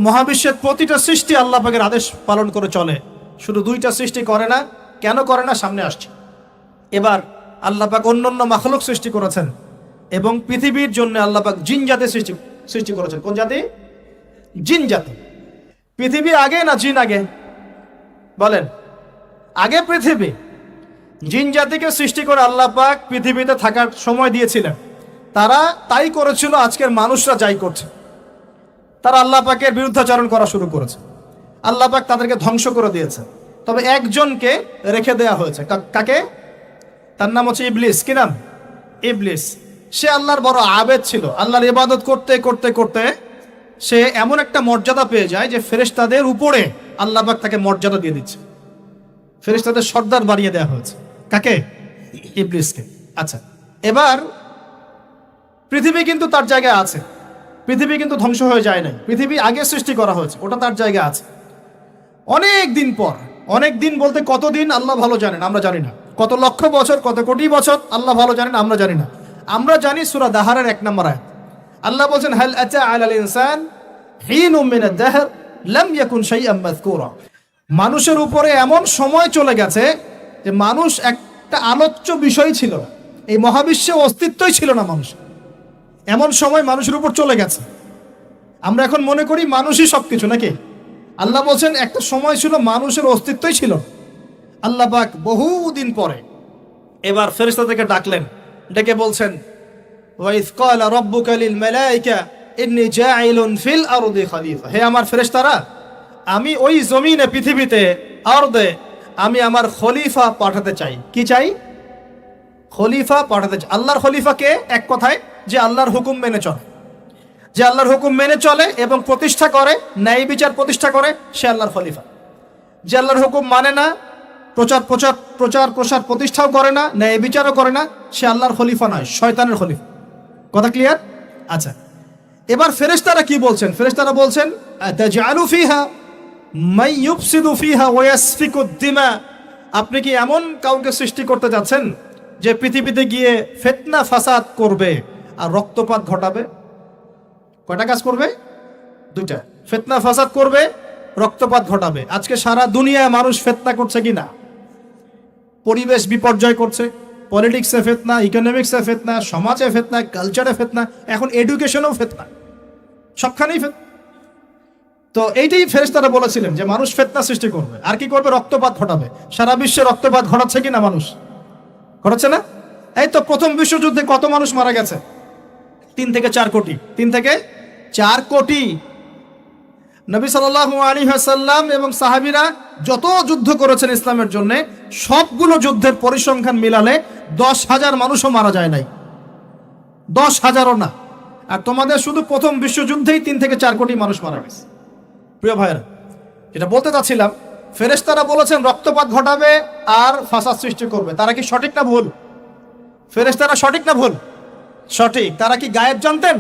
Speaker 1: মহাবিশ্বের প্রতিটা সৃষ্টি আল্লাহ পাকের আদেশ পালন করে চলে, শুধু 2টা সৃষ্টি করে না। কেন করে না সামনে আসছে। এবার আল্লাহ পাক অন্যান্য মাখলুক সৃষ্টি করেছেন এবং পৃথিবীর জন্য আল্লাহ পাক জিন জাতি সৃষ্টি করেছেন। কোন জাতি? জিন জাতি। পৃথিবী আগে না জিন আগে? বলেন। আগে পৃথিবী। জিন জাতিকে সৃষ্টি করে আল্লাহ পাক পৃথিবীতে থাকার সময় দিয়েছিলেন। তারা তাই করেছিল, আজকের মানুষরা যাই করছে। তারা আল্লাহ পাকের বিরুদ্ধাচরণ করা শুরু করেছে। আল্লাহ পাক তাদেরকে ধ্বংস করে দিয়েছে। তবে একজনকে রেখে দেয়া হয়েছে। কাকে? তার নাম হচ্ছে ইবলিস। কি নাম? ইবলিস। সে আল্লাহর বড় আবেদ ছিল। আল্লাহর ইবাদত করতে করতে করতে সে এমন একটা মর্যাদা পেয়ে যায় যে ফেরেশতাদের উপরে আল্লাহ পাক তাকে মর্যাদা দিয়ে দিচ্ছে। ফেরেশতাদের সর্দার বানিয়ে দেওয়া হয়েছে। কাকে? ইবলিসকে। আচ্ছা, এবার পৃথিবী কিন্তু তার জায়গায় আছে। পৃথিবী কিন্তু ধ্বংস হয়ে যায় নাই। পৃথিবী আগে সৃষ্টি করা হয়েছে, ওটা তার জায়গায় আছে। অনেক দিন পর, অনেক দিন বলতে কতদিন আল্লাহ ভালো জানেন, আমরা জানি না। কত লক্ষ বছর, কত কোটি বছর আল্লাহ ভালো জানেন, আমরা জানি না। আমরা জানি সূরা দাহরের 1 নম্বর আয়াত। আল্লাহ বলেন, হাল আতা আলাল ইনসান হিনুম মিনাদ দাহর লাম ইয়াকুন শাইআম মাযকুরা। মানুষের উপরে এমন সময় চলে গেছে যে মানুষ একটা আলোচ্য বিষয় ছিল না। এই মহাবিশ্বে অস্তিত্বই ছিল না মানুষ। এমন সময় মানুষের উপর চলে গেছে। আমরা এখন মনে করি মানুষই সবকিছু, নাকি? আল্লাহ বলছেন একটা সময় ছিল মানুষের অস্তিত্বই ছিল। আল্লাহ পাক বহুদিন পরে এবার ফেরেশতাদেরকে ডাকলেন, ডেকে বলছেন, ওয়াইজ ক্বালা রাব্বুকা লিল মালায়েকা ইন্নী জাঈলুন ফিল আরদি খলিফা। হে আমার ফেরেশতারা, আমি ওই জমিনে, পৃথিবীতে, আরদে আমি আমার খলিফা পাঠাতে চাই। কি চাই? খলিফা পাঠাতে চাই। আল্লাহর খলিফাকে এক কথায় যে আল্লাহর হুকুম মেনে চলে, যে আল্লাহর হুকুম মেনে চলে এবং প্রতিষ্ঠা করে, ন্যায় বিচার প্রতিষ্ঠা করে, সে আল্লাহর খলিফা। যে আল্লাহর হুকুম মানে না, প্রচার প্রসার প্রতিষ্ঠাও করে না, ন্যায় বিচারও করে না, সে আল্লাহর খলিফা নয়, শয়তানের খলিফা। কথা ক্লিয়ার? আচ্ছা, এবার ফেরেশতারা কি বলছেন? ফেরেশতারা বলছেন, আতাজআলু ফিহা মান ইউফসিদু ফিহা ওয়া ইয়াসফিকু দিমা। আপনি কি এমন কাউকে সৃষ্টি করতে যাচ্ছেন যে পৃথিবীতে গিয়ে ফিতনা ফাসাদ করবে আর রক্তপাত ঘটাবে? কয়টা কাজ করবে? দুইটা। ফিতনা ফাসাদ করবে, রক্তপাত ঘটাবে। আজকে সারা দুনিয়ায় মানুষ ফিতনা করছে কিনা? পরিবেশ বিপর্যয় করছে, পলিটিক্সে ফিতনা, ইকোনমিক্সে ফিতনা, সমাজে ফিতনা, কালচারে ফিতনা, এখন এডুকেশনেও ফিতনা, সবখানেই ফিতনা। তো এইটাই ফেরেশতারা বলেছিলেন যে মানুষ ফিতনা সৃষ্টি করবে। আর কি করবে? রক্তপাত ঘটাবে। সারা বিশ্বে রক্তপাত ঘটাচ্ছে কিনা মানুষ? ঘটাচ্ছে না? এই তো প্রথম বিশ্বযুদ্ধে কত মানুষ মারা গেছে? 3 থেকে 4 কোটি। 3 থেকে 4 কোটি। নবী সাল্লাল্লাহু আলাইহি ওয়াসাল্লাম এবং সাহাবীরা যত যুদ্ধ করেছেন ইসলামের জন্য, সবগুলো যুদ্ধের পরিসংখ্যান মিলালে 10,000 মানুষও মারা যায় নাই। 10,000ও না। আর তোমাদের শুধু প্রথম বিশ্বযুদ্ধেই 3 থেকে 4 কোটি মানুষ মারা গেছে। প্রিয় ভাইয়েরা, যেটা বলতে চাচ্ছিলাম, ফেরেশতারা বলেছেন রক্তপাত ঘটাবে আর ফাসাদ সৃষ্টি করবে। তারা কি সঠিক না ভুল? ফেরেশতারা সঠিক না ভুল? সঠিক। তারা কি গায়েব জানতেন?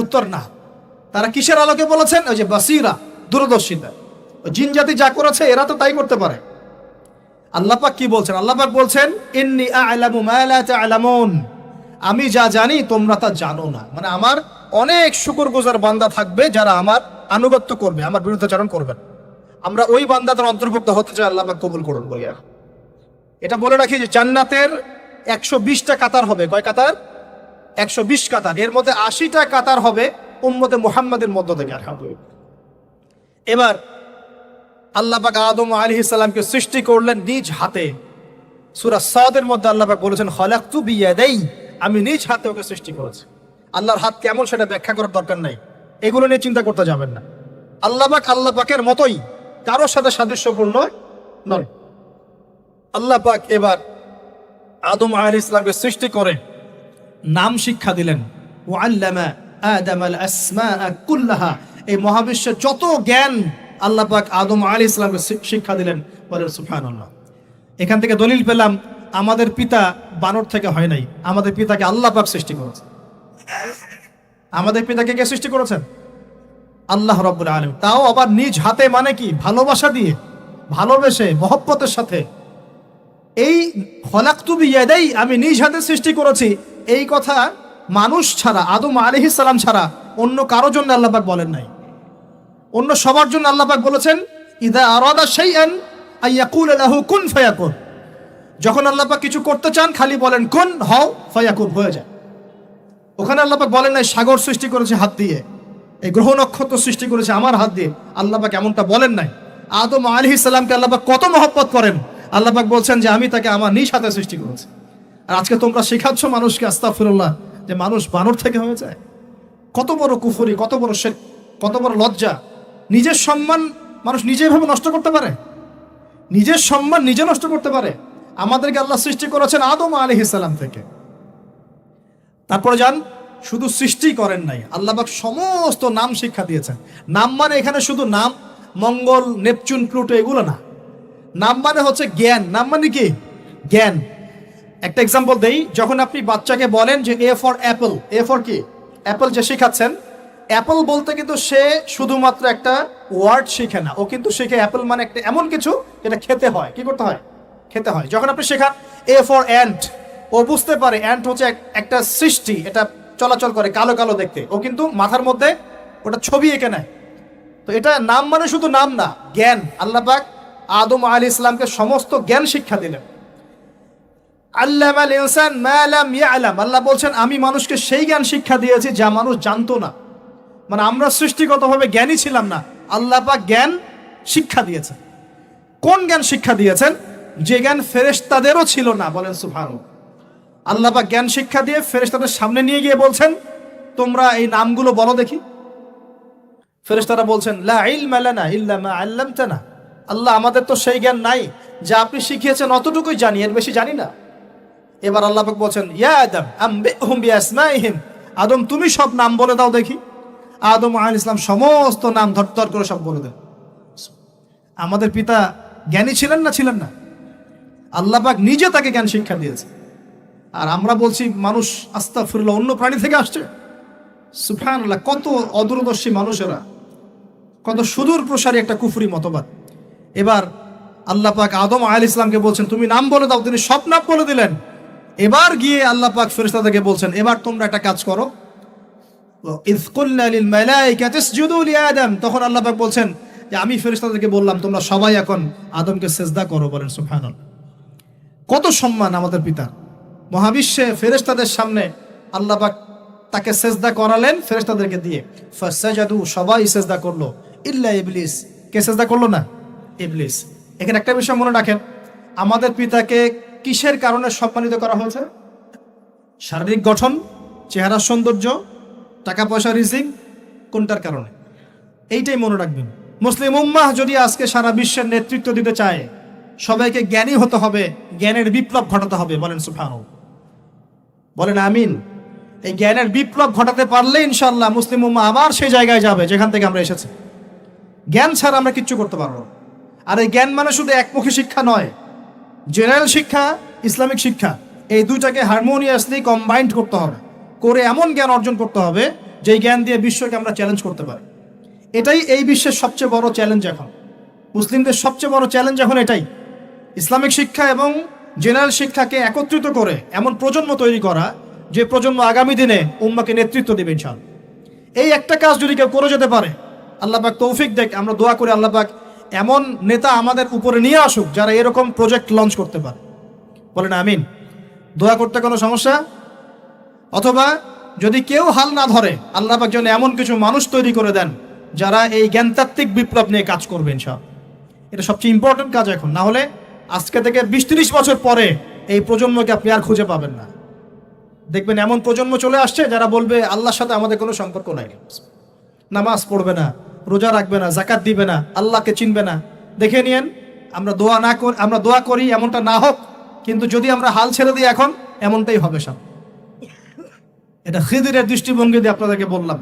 Speaker 1: উত্তর না। তারা কিসের আলোকে বলেছেন? ওই যে বাসিরা, দূরদর্শিতা। জিন জাতি যা করেছে এরা তো তাই করতে পারে। আল্লাহ পাক কি বলছেন? আল্লাহ পাক বলছেন, ইন্নী আ'লামু মা লা তা'লামুন। আমি যা জানি তোমরা তা জানো না। মানে আমার অনেক শুকরগুজার বান্দা থাকবে যারা আমার আনুগত্য করবে, আমার বিরুদ্ধাচরণ করবেন। আমরা ওই বান্দাদের অন্তর্ভুক্ত হতে চাই। আল্লাহ পাক কবুল করুন। বলিয়া এটা বলে রাখি যে জান্নাতের 120টা কাতার হবে। কয় কাতার? 120 কাতার। এর মধ্যে 80টা কাতার হবে উম্মতে মুহাম্মাদের মধ্য থেকে। আলহামদুলিল্লাহ। এবার আল্লাহ পাক আদম আলাইহিস সালামকে সৃষ্টি করলেন নিজ হাতে। সূরা সাদের মধ্যে আল্লাহ পাক বলেছেন, খালাকতু বিয়াদাই। আমি নিজ হাতে ওকে সৃষ্টি করেছি। আল্লাহর হাত কেমন সেটা ব্যাখ্যা করার দরকার নাই, এগুলো নিয়ে চিন্তা করতে যাবেন না। আল্লাহ পাকের মতোই, কারোর সাথে সাদৃশ্যপূর্ণ নয়। আল্লাহ পাক এবার আদম আলাইহিস সালামকে সৃষ্টি করে নাম শিক্ষা দিলেন। ওয়াল্লামা আদামাল আসমাআ কুল্লাহা। এই মহাবিশ্বের যত জ্ঞান আল্লাহ পাক আদম আলাইহিস সালামকে শিক্ষা দিলেন। বলেন সুবহানাল্লাহ। এখান থেকে দলিল পেলাম আমাদের পিতা বানর থেকে হয় নাই, আমাদের পিতাকে আল্লাহ পাক সৃষ্টি করেছেন। আমাদের পিতাকে কে সৃষ্টি করেছেন? আল্লাহ রাব্বুল আলামিন। তাও আবার নিজ হাতে, মানে কি? ভালোবাসা দিয়ে, ভালোবেসে, মহব্বতের সাথে। এই খলাকতু বিয়াদাই, আমি নিজ হাতে সৃষ্টি করেছি, এই কথা মানুষ ছাড়া, আদম আলাইহিস সালাম ছাড়া অন্য কারোর জন্য আল্লাহ পাক বলেন নাই। অন্য সবার জন্য আল্লাহ পাক বলেছেন, ইযা আরাদা শাইআন আইয়াকুল লাহু কুন ফায়াকুন। যখন আল্লাহ পাক কিছু করতে চান খালি বলেন কুন, হও, ফায়াকুন, হয়ে যায়। ওখানে আল্লাহ পাক বলেন নাই সাগর সৃষ্টি করেছে হাত দিয়ে, এই গ্রহ নক্ষত্র সৃষ্টি করেছে আমার হাত দিয়ে। আল্লাহ পাক এমনটা বলেন নাই। আদম আলাইহিস সালামকে আল্লাহ পাক কত মহব্বত করেন। আল্লাহ পাক বলছেন যে আমি তাকে আমার নিজ হাতে সৃষ্টি করেছি। আর আজকে তোমরা শেখাচ্ছ মানুষকে, আস্তাগফিরুল্লাহ, যে মানুষ বানর থেকে হয়ে যায়। কত বড় কুফরি, কত বড় শিরক, কত বড় লজ্জা। নিজের সম্মান মানুষ নিজে এভাবে নষ্ট করতে পারে? নিজের সম্মান নিজে নষ্ট করতে পারে? আমাদেরকে আল্লাহ সৃষ্টি করেছেন আদম আলাইহিস সালাম থেকে। তারপরে যান, শুধু সৃষ্টি করেন নাই, আল্লাহ পাক সমস্ত নাম শিক্ষা দিয়েছেন। নাম মানে এখানে শুধু নাম, মঙ্গল, নেপচুন, প্লুটো এগুলো না। নাম মানে হচ্ছে জ্ঞান। নাম মানে কি? জ্ঞান। একটা এক্সাম্পল দেই, যখন আপনি বাচ্চাকে বলেন যে A for Apple, A for কি? অ্যাপল যে শেখাচ্ছেন, অ্যাপল বলতে কিন্তু সে শুধুমাত্র একটা ওয়ার্ড শিখে না, ও কিন্তু শিখে অ্যাপল মানে একটা এমন কিছু যেটা খেতে হয়। কি করতে হয়? খেতে হয়। যখন আপনি শেখান এ ফর অ্যান্ট, ও বুঝতে পারে অ্যান্ট হচ্ছে একটা সৃষ্টি, এটা চলাচল করে, কালো কালো দেখতে, ও কিন্তু মাথার মধ্যে ওটা ছবি এঁকে নেয়। তো এটা নাম মানে শুধু নাম না, জ্ঞান। আল্লাহ পাক আদম আলাইহিস সালামকে সমস্ত জ্ঞান শিক্ষা দিলেন। আল্লামাল ইনসান মা লাম ইয়ালাম, আল্লাহ বলছেন আমি মানুষকে সেই জ্ঞান শিক্ষা দিয়েছি যা মানুষ জানতো না। মানে আমরা সৃষ্টিগতভাবে জ্ঞানী ছিলাম না, আল্লাহ পাক জ্ঞান শিক্ষা দিয়েছেন। কোন জ্ঞান শিক্ষা দিয়েছেন? যে জ্ঞান ফেরেশতাদেরও ছিল না। বলেন সুবহানাল্লাহ। আল্লাহ পাক জ্ঞান শিক্ষা দিয়ে ফেরেশতাদের সামনে নিয়ে গিয়ে বলছেন তোমরা এই নামগুলো বলো দেখি। ফেরেশতারা বলছেন লা ইলমা লানা ইল্লা মা আল্লামতানা, আল্লাহ আমাদের তো সেই জ্ঞান নাই, যা আপনি শিখিয়েছেন অতটুকুই জানি, এর বেশি জানি না। এবার আল্লাহ পাক বলছেন ইয়া আদম আম্বিহুম বিআসমাইহিম, আদম তুমি সব নাম বলে দাও দেখি। আদম আলাইহিস সালাম সমস্ত নাম ধর করে সব বলে দেন। আমাদের পিতা জ্ঞানী ছিলেন না? ছিলেন না? আল্লাহ পাক নিজে তাকে জ্ঞান শিক্ষা দিয়েছে। আর আমরা বলছি মানুষ আস্তাগফিরুল্লাহ অন্য প্রাণী থেকে আসছে। সুবহানাল্লাহ, কত অদূরদর্শী মানুষেরা, কত সুদূর প্রসারী একটা কুফরি মতবাদ। এবার আল্লাহ পাক আদম আলাইহিস সালামকে বলছেন তুমি নাম বলে দাও, তিনি সব নাম বলে দিলেন। এবার গিয়ে আল্লাহ পাক ফেরেশতাদেরকে বলছেন এবার তোমরা একটা কাজ করো, ইয কুলনা লিল মালাইকাতি ইসজুদু লি আদম, তখন আল্লাহ পাক বলছেন যে আমি ফেরেশতাদেরকে বললাম তোমরা সবাই এখন আদমকে সিজদা করো। বলেন সুবহানাল্লাহ। কত সম্মান আমাদের পিতা। মহাবিশ্বে ফেরেশতাদের সামনে আল্লাহ পাক তাকে সিজদা করালেন ফেরেশতাদেরকে দিয়ে। ফাসাজাদু, সবাই সিজদা করলো, ইল্লা ইবলিস। কে সিজদা করলো না? ইবলিস। এখানে একটা বিষয় মনে রাখেন, আমাদের পিতাকে কিসের কারণে সম্মানিত করা হয়েছে? শারীরিক গঠন, চেহারার সৌন্দর্য, টাকা পয়সা, রিজিক, কোনটার কারণে? এইটাই মনে রাখবেন। মুসলিম উম্মাহ যদি আজকে সারা বিশ্বের নেতৃত্ব দিতে চায়, সবাইকে জ্ঞানী হতে হবে, জ্ঞানের বিপ্লব ঘটাতে হবে। বলেন সুবহানাল্লাহ, বলেন আমিন। এই জ্ঞানের বিপ্লব ঘটাতে পারলে ইনশাআল্লাহ মুসলিম উম্মাহ আবার সেই জায়গায় যাবে যেখান থেকে আমরা এসেছি। জ্ঞান ছাড়া আমরা কিচ্ছু করতে পারবো না। আর এই জ্ঞান মানে শুধু একমুখী শিক্ষা নয়, জেনারেল শিক্ষা, ইসলামিক শিক্ষা, এই দুইটাকে হারমোনিয়াসলি কম্বাইন্ড করতে হবে, করে এমন জ্ঞান অর্জন করতে হবে যেই জ্ঞান দিয়ে বিশ্বকে আমরা চ্যালেঞ্জ করতে পারি। এটাই এই বিশ্বের সবচেয়ে বড় চ্যালেঞ্জ এখন, মুসলিমদের সবচেয়ে বড় চ্যালেঞ্জ এখন এটাই, ইসলামিক শিক্ষা এবং জেনারেল শিক্ষাকে একত্রিত করে এমন প্রজন্ম তৈরি করা যে প্রজন্ম আগামী দিনে উম্মাকে নেতৃত্ব দেবে ইনশাআল্লাহ। এই একটা কাজ যদি কেউ করে যেতে পারে, আল্লাহ পাক তৌফিক দেখ, আমরা দোয়া করি আল্লাহ পাক এমন নেতা আমাদের উপরে নিয়ে আসুক যারা এরকম প্রজেক্ট লঞ্চ করতে পারে। বলেন আমিন। দোয়া করতে কোনো সমস্যা? অথবা যদি কেউ হাল না ধরে, আল্লাহ পাক যেন এমন কিছু মানুষ তৈরি করে দেন যারা এই জ্ঞানতাত্ত্বিক বিপ্লব নিয়ে কাজ করবে ইনশাআল্লাহ। এটা সবচেয়ে ইম্পর্টেন্ট কাজ এখন, না হলে আজকে থেকে 20-30 বছর পরে এই প্রজন্মকে আপনি আর খুঁজে পাবেন না। দেখবেন এমন প্রজন্ম চলে আসছে যারা বলবে আল্লাহর সাথে আমাদের কোনো সম্পর্ক নাই, নামাজ পড়বে না, রোজা রাখবে না, যাকাত দিবে না, আল্লাহকে চিনবে না। দেখে নিয়েন, আমরা দোয়া করি এমনটা না হোক, কিন্তু যদি আমরা হাল ছেড়ে দিই এখন এমনটাই হবে সব। এটা খিদিরের দৃষ্টিভঙ্গি দিয়ে আপনাদেরকে বললাম,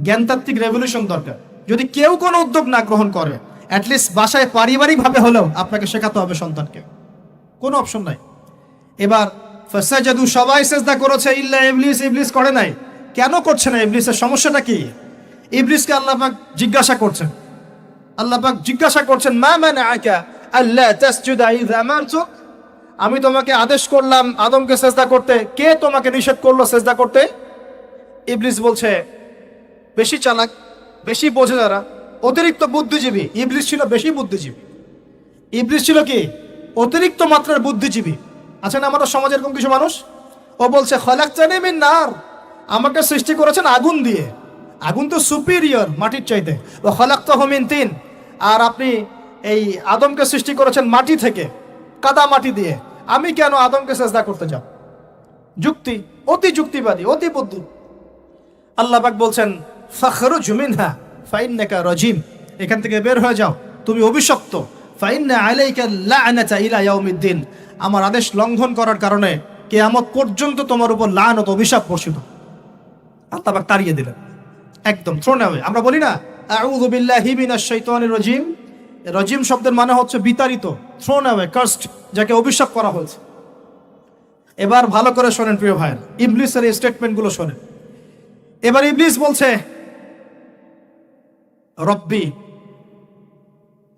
Speaker 1: জ্ঞানতাত্ত্বিক রেভলিউশন দরকার। যদি কেউ কোনো উদ্যোগ না গ্রহণ করে, অ্যাটলিস্ট বাসায় পারিবারিকভাবে হলেও আপনাকে শেখাতে হবে সন্তানকে, কোনো অপশন নাই। এবার ফাসাজাদু, সবাই সিজদা করেছে ইল্লা ইবলিস, ইবলিস করে নাই। কেন করছে না? ইবলিসের সমস্যাটা কি? ইবলিসকে আল্লাহ পাক জিজ্ঞাসা করছেন, আল্লাহ পাক জিজ্ঞাসা করছেন মা মানাআকা আল্লা তাসজুদা ইযা আমারতুক, আমি তোমাকে আদেশ করলাম আদমকে সিজদা করতে, কে তোমাকে নিষেধ করলো সিজদা করতে? ইবলিস বলছে বেশি চালাক, বেশি বোঝে যারা, অতিরিক্ত বুদ্ধিজীবী। ইবলিস ছিল বেশি বুদ্ধিজীবী। ইবলিস ছিল কি? অতিরিক্ত মাত্রার বুদ্ধিজীবী। আচ্ছা না আমাদের সমাজের এরকম কিছু মানুষ, ও বলছে খলাকতানি মিন নার, আমাকে সৃষ্টি করেছেন আগুন দিয়ে, আগুন তো সুপিরিয়র মাটির চাইতে। ও খলাকতাহু মিন তিন, আর আপনি এই আদমকে সৃষ্টি করেছেন মাটি থেকে, কাদা মাটি দিয়ে, আমি কেন আদমকে সিজদা করতে যাব? যুক্তি, অতি যুক্তিবাদী, অতি বুদ্ধি। আল্লাহ পাক বলছেন ফাখরুজ মিনহা ফাইন্নাকা রাজিম, এখান থেকে বের হয়ে যাও, তুমি অভিশপ্ত, ফাইন্না আলাইকা লা'নাতা ইলা ইয়াউমিদ্দিন, আমার আদেশ লঙ্ঘন করার কারণে কিয়ামত পর্যন্ত তোমার উপর লানত অভিশাপ বর্ষিত। আল্লাহ পাক তাড়িয়ে দিলেন, একদম থ্রোন অ্যাওয়ে। আমরা বলি না আউযু বিল্লাহি মিনাশ শাইতানির রাজিম, রাজিম শব্দের মানে হচ্ছে বিতাড়িত, থ্রোন অ্যাওয়ে, কার্সড, যাকে অভিশাপ করা হয়েছে। এবার ভালো করে শোনেন প্রিয় ভাইয়ের, ইবলিসের এই স্টেটমেন্টগুলো শোনেন। এবার ইবলিস বলছে রব্বি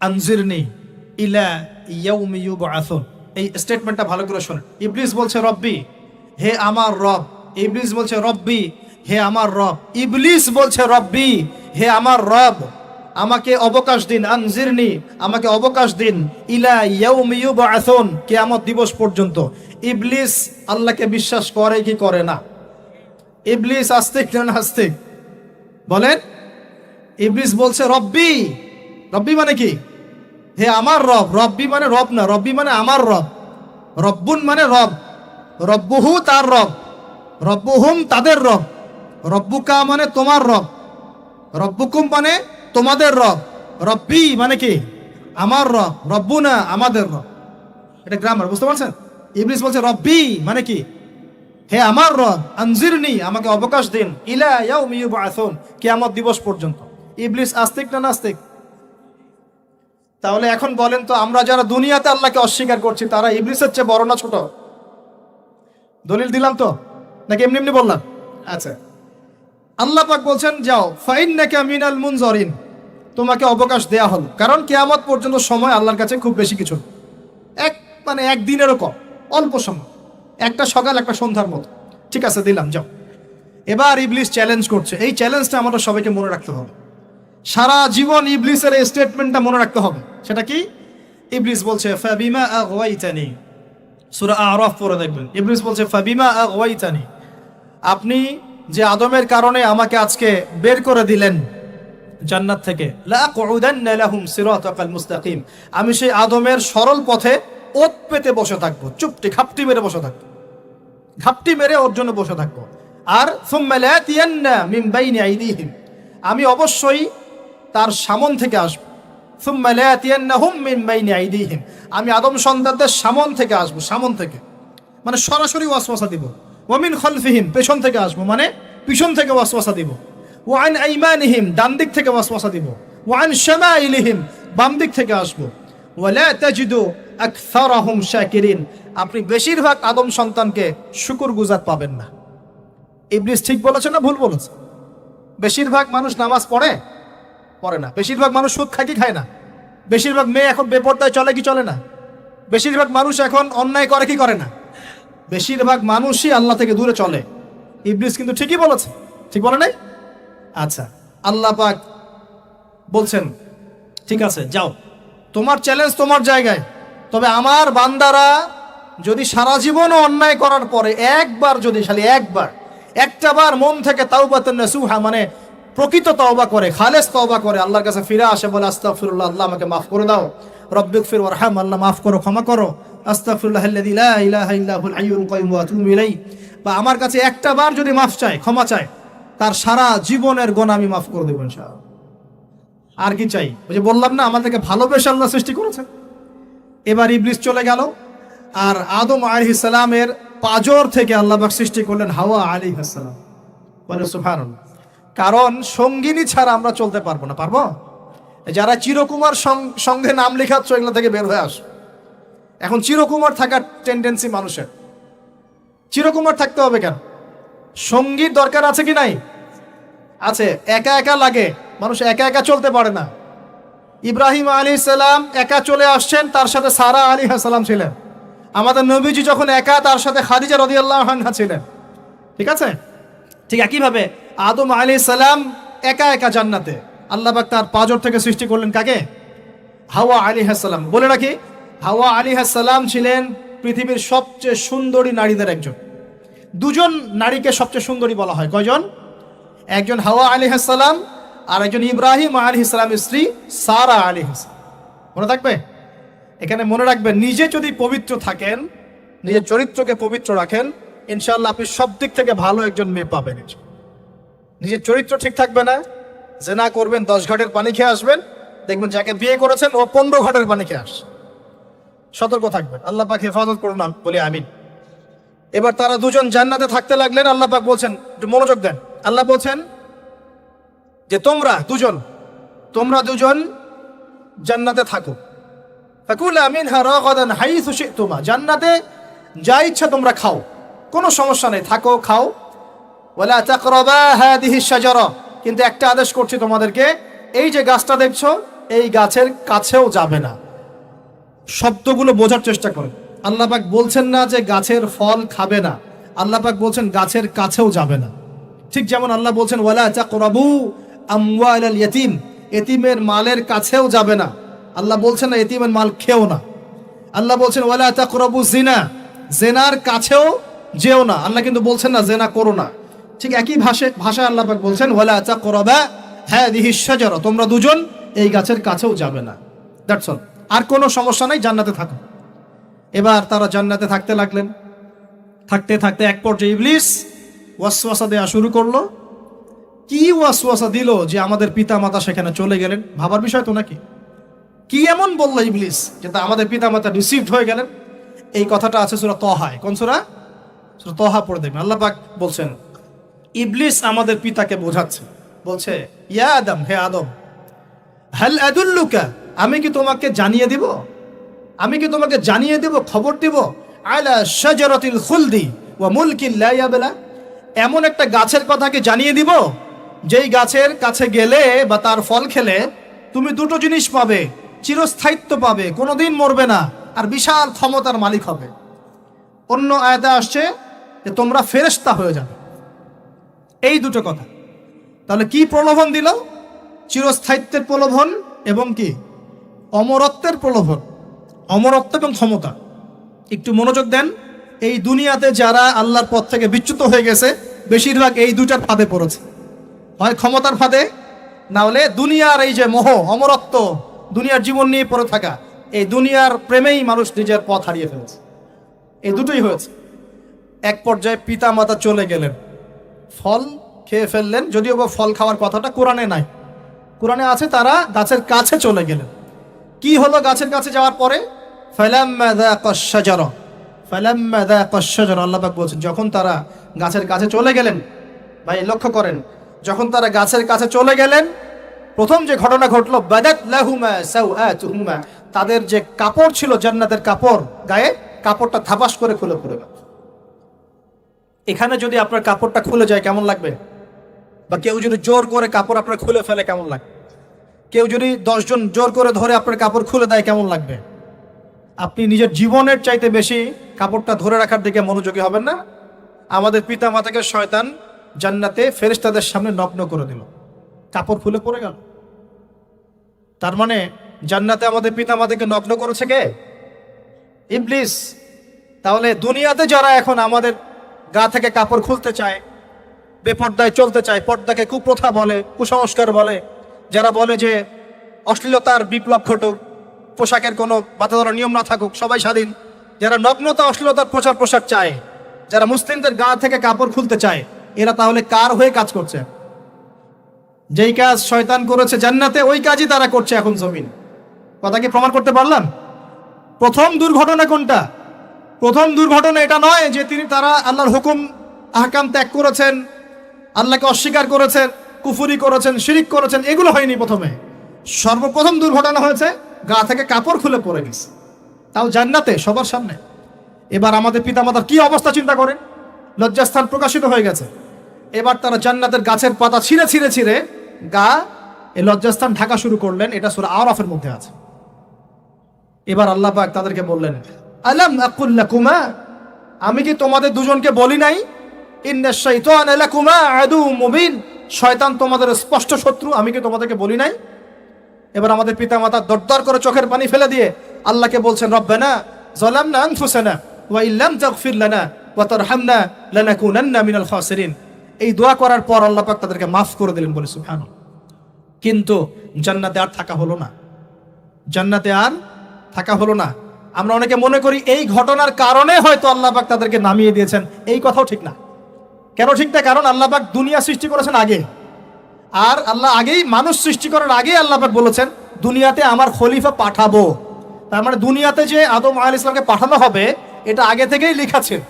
Speaker 1: আনজিরনি ইলা ইয়াউমি ইউবআসুন। এই স্টেটমেন্টটা ভালো করে শোনেন। ইবলিস বলছে রব্বি, হে আমার রব। ইবলিস বলছে রব্বি, হে আমার রব। ইবলিস বলছে রব্বি, হে আমার রব, আমাকে অবকাশ দিন, আনজিরনি, আমাকে অবকাশ দিন, ইলা ইয়াউমি ইউবআসুন, কিয়ামত দিবস পর্যন্ত। ইবলিস আল্লাহকে বিশ্বাস করে কি করে না? ইবলিস আস্তিক না নাস্তিক বলেন? ইবলিস বলছে রব্বি, রব্বি মানে কি? হে আমার রব। রব্বি মানে রব না, রব্বি মানে আমার রব। রব্বুন মানে রব, রব্বুহু তার রব, রব্বুহুম তাদের রব, রব্বুকা মানে তোমার রব, রব্বুকুম মানে তোমাদের রব, রব্বি মানে কি? আমার রব, রব্বুনা আমাদের রব। এটা গ্রামার, বুঝতে পারছেন? ইবলিস বলছে রব্বি মানে কি? হে আমার রব, আনজিরনি, আমাকে অবকাশ দিন, ইলা ইয়াউমি ইউবআসুন, কিয়ামত দিবস পর্যন্ত। ইবলিস আস্তিক না নাস্তিক? তাহলে এখন বলেন তো, আমরা যারা দুনিয়াতে আল্লাহকে অস্বীকার করছি তারা ইবলিসের চেয়ে বড় না ছোট? দলিল দিলাম তো, নাকি এমনি এমনি বললাম? আচ্ছা, আল্লাহ পাক বলছেন যাও, ফাইন্নাকা মিনাল মুনজারিন, তোমাকে অবকাশ দেয়া হলো। কারণ কিয়ামত পর্যন্ত সময় আল্লাহর কাছে খুব বেশি কিছু, মানে একদিনেরও কম, অল্প সময়, একটা সকাল একটা সন্ধ্যার মতো। ঠিক আছে, দিলাম, যাও। এবার ইবলিস চ্যালেঞ্জ করছে। এই চ্যালেঞ্জটা আমাদের সবাইকে মনে রাখতে হবে, সারা জীবন ইবলিসের এই স্টেটমেন্টটা মনে রাখতে হবে। সেটা কি? ইবলিস বলছে ফাবিমা আগওয়াইতানি, সূরা আরাফ পড়ে দেখবেন। ইবলিস বলছে ফাবিমা আগওয়াইতানি, আপনি যে আদমের কারণে আমাকে আজকে বের করে দিলেন জান্নাত থেকে, লাআকুদান্না লাহুম সিরাতাকাল মুস্তাকিম, আমি সেই আদমের সরল পথে ওত পেতে বসে থাকবো, চুপটি ঘাপটি মেরে বসে থাকবো, ঘাপটি মেরে ওর জন্য বসে থাকবো। আর সুম্মা লাতিয়ান্না মিন বাইনি আইদিহিম, আমি অবশ্যই তার সামন থেকে আসবো। সুম্মা লাতিয়ান্নাহুম মিন বাইনি আইদিহিম, আমি আদম সন্তানদের সামন থেকে আসবো, সামন থেকে মানে সরাসরি ওয়াসওয়াসা দিব। ওয়া মিন খালফিহিম, পেছন থেকে আসবো মানে পিছন থেকে ওয়াসওয়াসা দিব। ওয়া আন আইমানিহিম, ডান দিক থেকে ওয়াসওয়াসা দিব। ওয়া আন শামাইলিহিম, বাম দিক থেকে আসবো। ওয়া লা তাজিদু আকসারাহুম শাকিরিন, আপনি বেশিরভাগ আদম সন্তানকে শুকরগুজার পাবেন না। ইবলিস ঠিক বলেছে না ভুল বলেছে? বেশিরভাগ মানুষ নামাজ পড়ে না, বেশিরভাগ মানুষ সুদ খায় কি খায় না, বেশিরভাগ মেয়ে এখন বেপরদায় চলে কি চলে না, বেশিরভাগ মানুষ এখন অন্যায় করে কি করে না, বেশিরভাগ মানুষই আল্লাহ থেকে দূরে চলে। ইবলিস কিন্তু ঠিকই বলেছে, ঠিক বলে নাই? আচ্ছা, আল্লাহ পাক বলছেন ঠিক আছে যাও, তোমার চ্যালেঞ্জ তোমার জায়গায়, তবে আমার বান্দারা যদি সারা জীবনও অন্যায় করার পরে একবার, যদি খালি একবার, একটা বার মন থেকে তাওবাতুন নাসুহা মানে প্রকৃত তওবা করে, খালেস তওবা করে, আল্লাহর কাছে ফিরে আসে, বলে আস্তাগফিরুল্লাহ, আল্লাহ আমাকে মাফ করে দাও, রব্বিগফির ওয়ারহাম, আল্লাহ মাফ করো, ক্ষমা করো, আস্তাগফিরুল্লাহাল্লাযী লা ইলাহা ইল্লা হুল হাইয়ুল কাইয়্যুম ওয়া আতুবু ইলাইহি, বা আমার কাছে একটা বার যদি মাফ চায়, ক্ষমা চায়, তার সারা জীবনের গুনাহ আমি মাফ করে দেব ইনশাআল্লাহ। আর কি চাই? ওই যে বললাম না, আমাদেরকে ভালোবেসে আল্লাহ সৃষ্টি করেছেন। এবার ইবলিস চলে গেল, আর আদম আলাইহিস সালামের পাজর থেকে আল্লাহ পাক সৃষ্টি করলেন হাওয়া আলাইহিস সালাম। বলে সুবহানাল্লাহ। কারণ সঙ্গিনী ছাড়া আমরা চলতে পারবো না। পারবো? যারা চিরকুমার সঙ্গে নাম লেখাচ্ছ, এগুলো থেকে বের হয়ে আস। এখন চিরকুমার থাকার টেন্ডেন্সি মানুষের, চিরকুমার থাকতে হবে কেন? সঙ্গীর দরকার আছে কি নাই? আছে। একা একা লাগে, মানুষ একা একা চলতে পারে না। ইব্রাহিম আলাইহিস সালাম একা চলে আসছেন, তার সাথে সারা আলাইহিস সালাম ছিলেন। আমাদের নবীজি যখন একা, তার সাথে খাদিজা রাদিয়াল্লাহু আনহা ছিলেন। ঠিক আছে? ঠিক একইভাবে আদম আলাইহিস সালাম একা একা জান্নাতে, আল্লাহ পাক তার পাঁজর থেকে সৃষ্টি করলেন কাকে? হাওয়া আলাইহিস সালাম। বলে রাখি, হাওয়া আলাইহিস সালাম ছিলেন পৃথিবীর সবচেয়ে সুন্দরী নারীদের একজন। দুজন নারীকে সবচেয়ে সুন্দরী বলা হয়। কয়জন? একজন হাওয়া আলাইহিস সালাম, আর একজন ইব্রাহিম আলাইহিস সালামের স্ত্রী সারা আলাইহিস সালাম। মনে থাকবে? এখানে মনে রাখবেন, নিজে যদি পবিত্র থাকেন, নিজের চরিত্রকে পবিত্র রাখেন, ইনশাআল্লাহ আপনি সব দিক থেকে ভালো একজন মেয়ে পাবেন। নিজের চরিত্র ঠিক থাকবে না, জেনা করবেন, 10 ঘাটের পানি খেয়ে আসবেন, দেখবেন যাকে বিয়ে করেছেন ও 15 ঘটের পানি খেয়ে আসে। সতর্ক থাকবেন, আল্লাহ পাক হেফাজত করুন বলি আমিন। এবার তারা দুজন জান্নাতে থাকতে লাগলেন। আল্লাহ পাক বলছেন, একটু মনোযোগ দেন, আল্লাহ বলছেন যে তোমরা দুজন জান্নাতে থাকো। ফাকুলা মিনহা রাগাদান হাইসু শি'তুমা, জান্নাতে যা ইচ্ছা তোমরা খাও, কোনো সমস্যা নেই, থাকো খাও। ওয়ালা তাকরাবা হাদিহি শাজারা, কিন্তু একটা আদেশ করছি তোমাদেরকে, এই যে গাছটা দেখছো এই গাছের কাছেও যাবে না। শব্দগুলো বোঝার চেষ্টা করো। আল্লাহ পাক বলছেন না যে গাছের ফল খাবে না, আল্লাহ পাক বলছেন গাছের কাছেও যাবে না। ঠিক যেমন আল্লাহ বলছেন ওয়ালা তাকরাবু আমওয়ালাল ইয়াতীম, এতিমের মালের কাছেও যাবে না। আল্লাহ বলছেন না এতিমের মাল খেও না। আল্লাহ বলছেন ওয়ালা তাকরাবু জিনা, জেনার কাছেও যেও না। আল্লাহ কিন্তু বলছেন না জেনা করো না। ঠিক একই ভাষায় আল্লাহ পাক বলছেন ওয়ালা তাকরাবা হাদিহি শাজারা, তোমরা দুজন এই গাছের কাছেও যাবে না। দ্যাটস অল, আর কোনো সমস্যা নাই, জান্নাতে থাকো। এবার তারা জান্নাতে থাকতে লাগলেন। থাকতে থাকতে এক পর্যায়ে ইবলিস ওয়াসওয়াসা দেওয়া শুরু করলো। কি ওয়াসওয়াসা দিল যে আমাদের পিতা মাতা সেখানে চলে গেলেন? ভাবার বিষয় তো নাকি? কি এমন বললো ইবলিস যে আমাদের পিতা মাতা রিসিভড হয়ে গেলেন? এই কথাটা আছে সূরা তাহায়। কোন সূরা? সূরা তাহা পড়ে দেখবেন। আল্লাহ পাক বলছেন ইবলিস আমাদের পিতাকে বোঝাচ্ছে, বলছে ইয়া আদম, হে আদম, হাল আদুল্লুকা, আমি কি তোমাকে জানিয়ে দিব, খবর দিব, আলা শাজারাতিল খুলদি ওয়া মুলকিন লা ইয়াবলা, এমন একটা গাছের কথা কি জানিয়ে দিব যেই গাছের কাছে গেলে বা তার ফল খেলে তুমি দুটো জিনিস পাবে, চিরস্থায়িত্ব পাবে, কোনোদিন মরবে না, আর বিশাল ক্ষমতার মালিক হবে। অন্য আয়াতে আসছে যে তোমরা ফেরেশতা হয়ে যাবে। এই দুটো কথা। তাহলে কি প্রলোভন দিল? চিরস্থায়িত্বের প্রলোভন এবং কি অমরত্বের প্রলোভন, অমরত্ব এবং ক্ষমতা। একটু মনোযোগ দেন, এই দুনিয়াতে যারা আল্লাহর পথ থেকে বিচ্যুত হয়ে গেছে বেশিরভাগ এই দুটার ফাঁদে পড়েছে, হয় ক্ষমতার ফাঁদে, না হলে দুনিয়ার এই যে মোহ, অমরত্ব, দুনিয়ার জীবন নিয়ে পড়ে থাকা, এই দুনিয়ার প্রেমেই মানুষ নিজের পথ হারিয়ে ফেলেছে। এই দুটোই হয়েছে। এক পর্যায়ে পিতা মাতা চলে গেলেন, ফল খেয়ে ফেললেন, যদিও বা ফল খাওয়ার কথাটা কোরআনে নাই, কোরআনে আছে তারা গাছের কাছে চলে গেলেন। কি হলো গাছের কাছে যাওয়ার পরে? ফালাম্মা যাকাশ শাজারা, ফালাম্মা যাকাশ শাজারা, আল্লাহ পাক বলছেন যখন তারা গাছের কাছে চলে গেলেন। ভাই লক্ষ্য করেন, যখন তারা গাছের কাছে চলে গেলেন প্রথম যে ঘটনা ঘটলো, বাদাত লাহুমা সাওআতুহুমা, তাদের যে কাপড় ছিল জান্নাতের কাপড়, গায়ে কাপড়টা ধাপাস করে খুলে পড়ে গেল। এখানে যদি আপনার কাপড়টা খুলে যায় কেমন লাগবে? বা কেউ যদি জোর করে কাপড় আপনার খুলে ফেলে কেমন লাগবে? কেউ যদি 10 জন জোর করে ধরে আপনার কাপড় খুলে দেয় কেমন লাগবে? আপনি নিজের জীবনের চাইতে বেশি কাপড়টা ধরে রাখার দিকে মনোযোগী হবেন না? আমাদের পিতা মাতাকে শয়তান জান্নাতে ফেরেশতাদের সামনে নগ্ন করে দিল, কাপড় খুলে পড়ে গেল। তার মানে জান্নাতে আমাদের পিতা মাতাকে নগ্ন করেছে কে? ইবলিস। তাহলে দুনিয়াতে যারা এখন আমাদের গা থেকে কাপড় খুলতে চায়, বেপর্দায় চলতে চায়, পর্দাকে কুপ্রথা বলে, কুসংস্কার বলে, যারা বলে যে অশ্লীলতার বিপ্লব ঘটুক, পোশাকের কোনো বাধা ধরা নিয়ম না থাকুক, সবাই স্বাধীন, যারা নগ্নতা অশ্লীলতার প্রচার প্রসার চায়, যারা মুসলিমদের গা থেকে কাপড় খুলতে চায়, এরা তাহলে কার হয়ে কাজ করছে? যেই কাজ শয়তান করেছে জান্নাতে ওই কাজই তারা করছে এখন জমিন। কথা কি প্রমাণ করতে পারলাম? প্রথম দুর্ঘটনা কোনটা? প্রথম দুর্ঘটনা এটা নয় যে তারা আল্লাহর হুকুম আহকাম ত্যাগ করেছেন, আল্লাহকে অস্বীকার করেছেন, কুফরি করেছেন, শিরিক করেছেন, এগুলো হয়নি। প্রথমে সর্বপ্রথম দুর্ঘটনা হয়েছে গা থেকে কাপড় খুলে পড়ে গেছে, তাও জান্নাতে সবার সামনে। এবার আমাদের পিতামাতার কি অবস্থা চিন্তা করেন, লজ্জাস্থান প্রকাশিত হয়ে গেছে। এবার তারা জান্নাতের গাছের পাতা ছিঁড়ে ছিঁড়ে ছিঁড়ে গা এই লজ্জাস্থান ঢাকা শুরু করলেন। এটা সূরা আরাফের মধ্যে আছে। এবার আল্লাহ পাক তাদেরকে বললেন, আলাম আকুল লাকুমা, আমি কি তোমাদের দুজনকে বলি নাই, ইন্নাশ শাইতানা লাকুমা আদুউম মুবিন, শয়তান তোমাদের স্পষ্ট শত্রু, আমি কি তোমাদেরকে বলি নাই? এবার আমাদের পিতামাতা দরদর করে চোখের পানি ফেলে দিয়ে আল্লাহকে বলছেন, রব্বানা যালামনা আনফুসানা ওয়া ইল্লাম তাগফির লানা ওয়া তারহামনা লানাকুনান্না মিনাল খাসিরিন। এই দোয়া করার পর আল্লাহ পাক তাদেরকে মাফ করে দিলেন, বলে সুবহানাল্লাহ। কিন্তু জান্নাতে আর থাকা হলো না, জান্নাতে আর থাকা হলো না। আমরা অনেকে মনে করি এই ঘটনার কারণে হয়তো আল্লাহ পাক তাদেরকে নামিয়ে দিয়েছেন, এই কথাও ঠিক না। কেন ঠিক না? কারণ আল্লাহ পাক দুনিয়া সৃষ্টি করেছেন আগে, আর আল্লাহ আগেই মানুষ সৃষ্টি করার আগেই আল্লাহ পাক বলেছেন দুনিয়াতে আমার খলিফা পাঠাবো। তার মানে দুনিয়াতে যে আদম আলাইহিস সালামকে পাঠানো হবে এটা আগে থেকেই লেখা ছিল।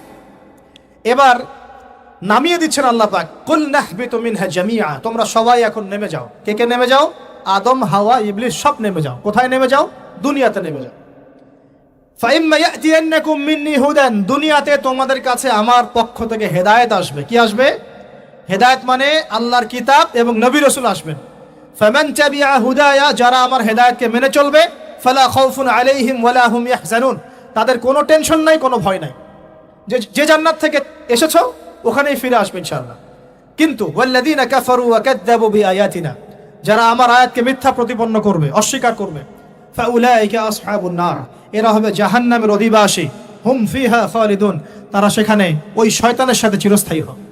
Speaker 1: এবার নামিয়ে দিচ্ছেন আল্লাহ পাক, কুল নাহবিতু মিনহা জামিআ, তোমরা সবাই এখন নেমে যাও। কে কে নেমে যাও? আদম, হাওয়া, ইবলিস সব নেমে যাও। কোথায় নেমে যাও? দুনিয়াতে নেমে যাও। ফাইম্মা ইয়াতিয়ান্নাকুম মিন্নি হুদান, দুনিয়াতে তোমাদের কাছে আমার পক্ষ থেকে হেদায়েত আসবে। কি আসবে? হেদায়েত মানে আল্লাহর কিতাব এবং নবী রাসূল আসবেন। ফামান তাবিআ হুদায়া, যারা আমার হেদায়েতকে মেনে চলবে, ফালা খাউফুন আলাইহিম ওয়ালা হুম ইয়াহজানুন, তাদের কোনো টেনশন নাই, কোনো ভয় নাই। যে জান্নাত থেকে এসেছো ওখানেই ফিরে আসবে ইনশাআল্লাহ। কিন্তু ওয়াল্লাযীনা কাফারু ওয়া কাযযাবু বিআয়াতিনা, যারা আমার আয়াতকে মিথ্যা প্রতিপন্ন করবে, অস্বীকার করবে, ফাউলাইকা আসহাবুন নার, এরা হবে জাহান্নামের অধিবাসী। হুম ফিহা খালিদুন, তারা সেখানে ওই শয়তানের সাথে চিরস্থায়ী হবে।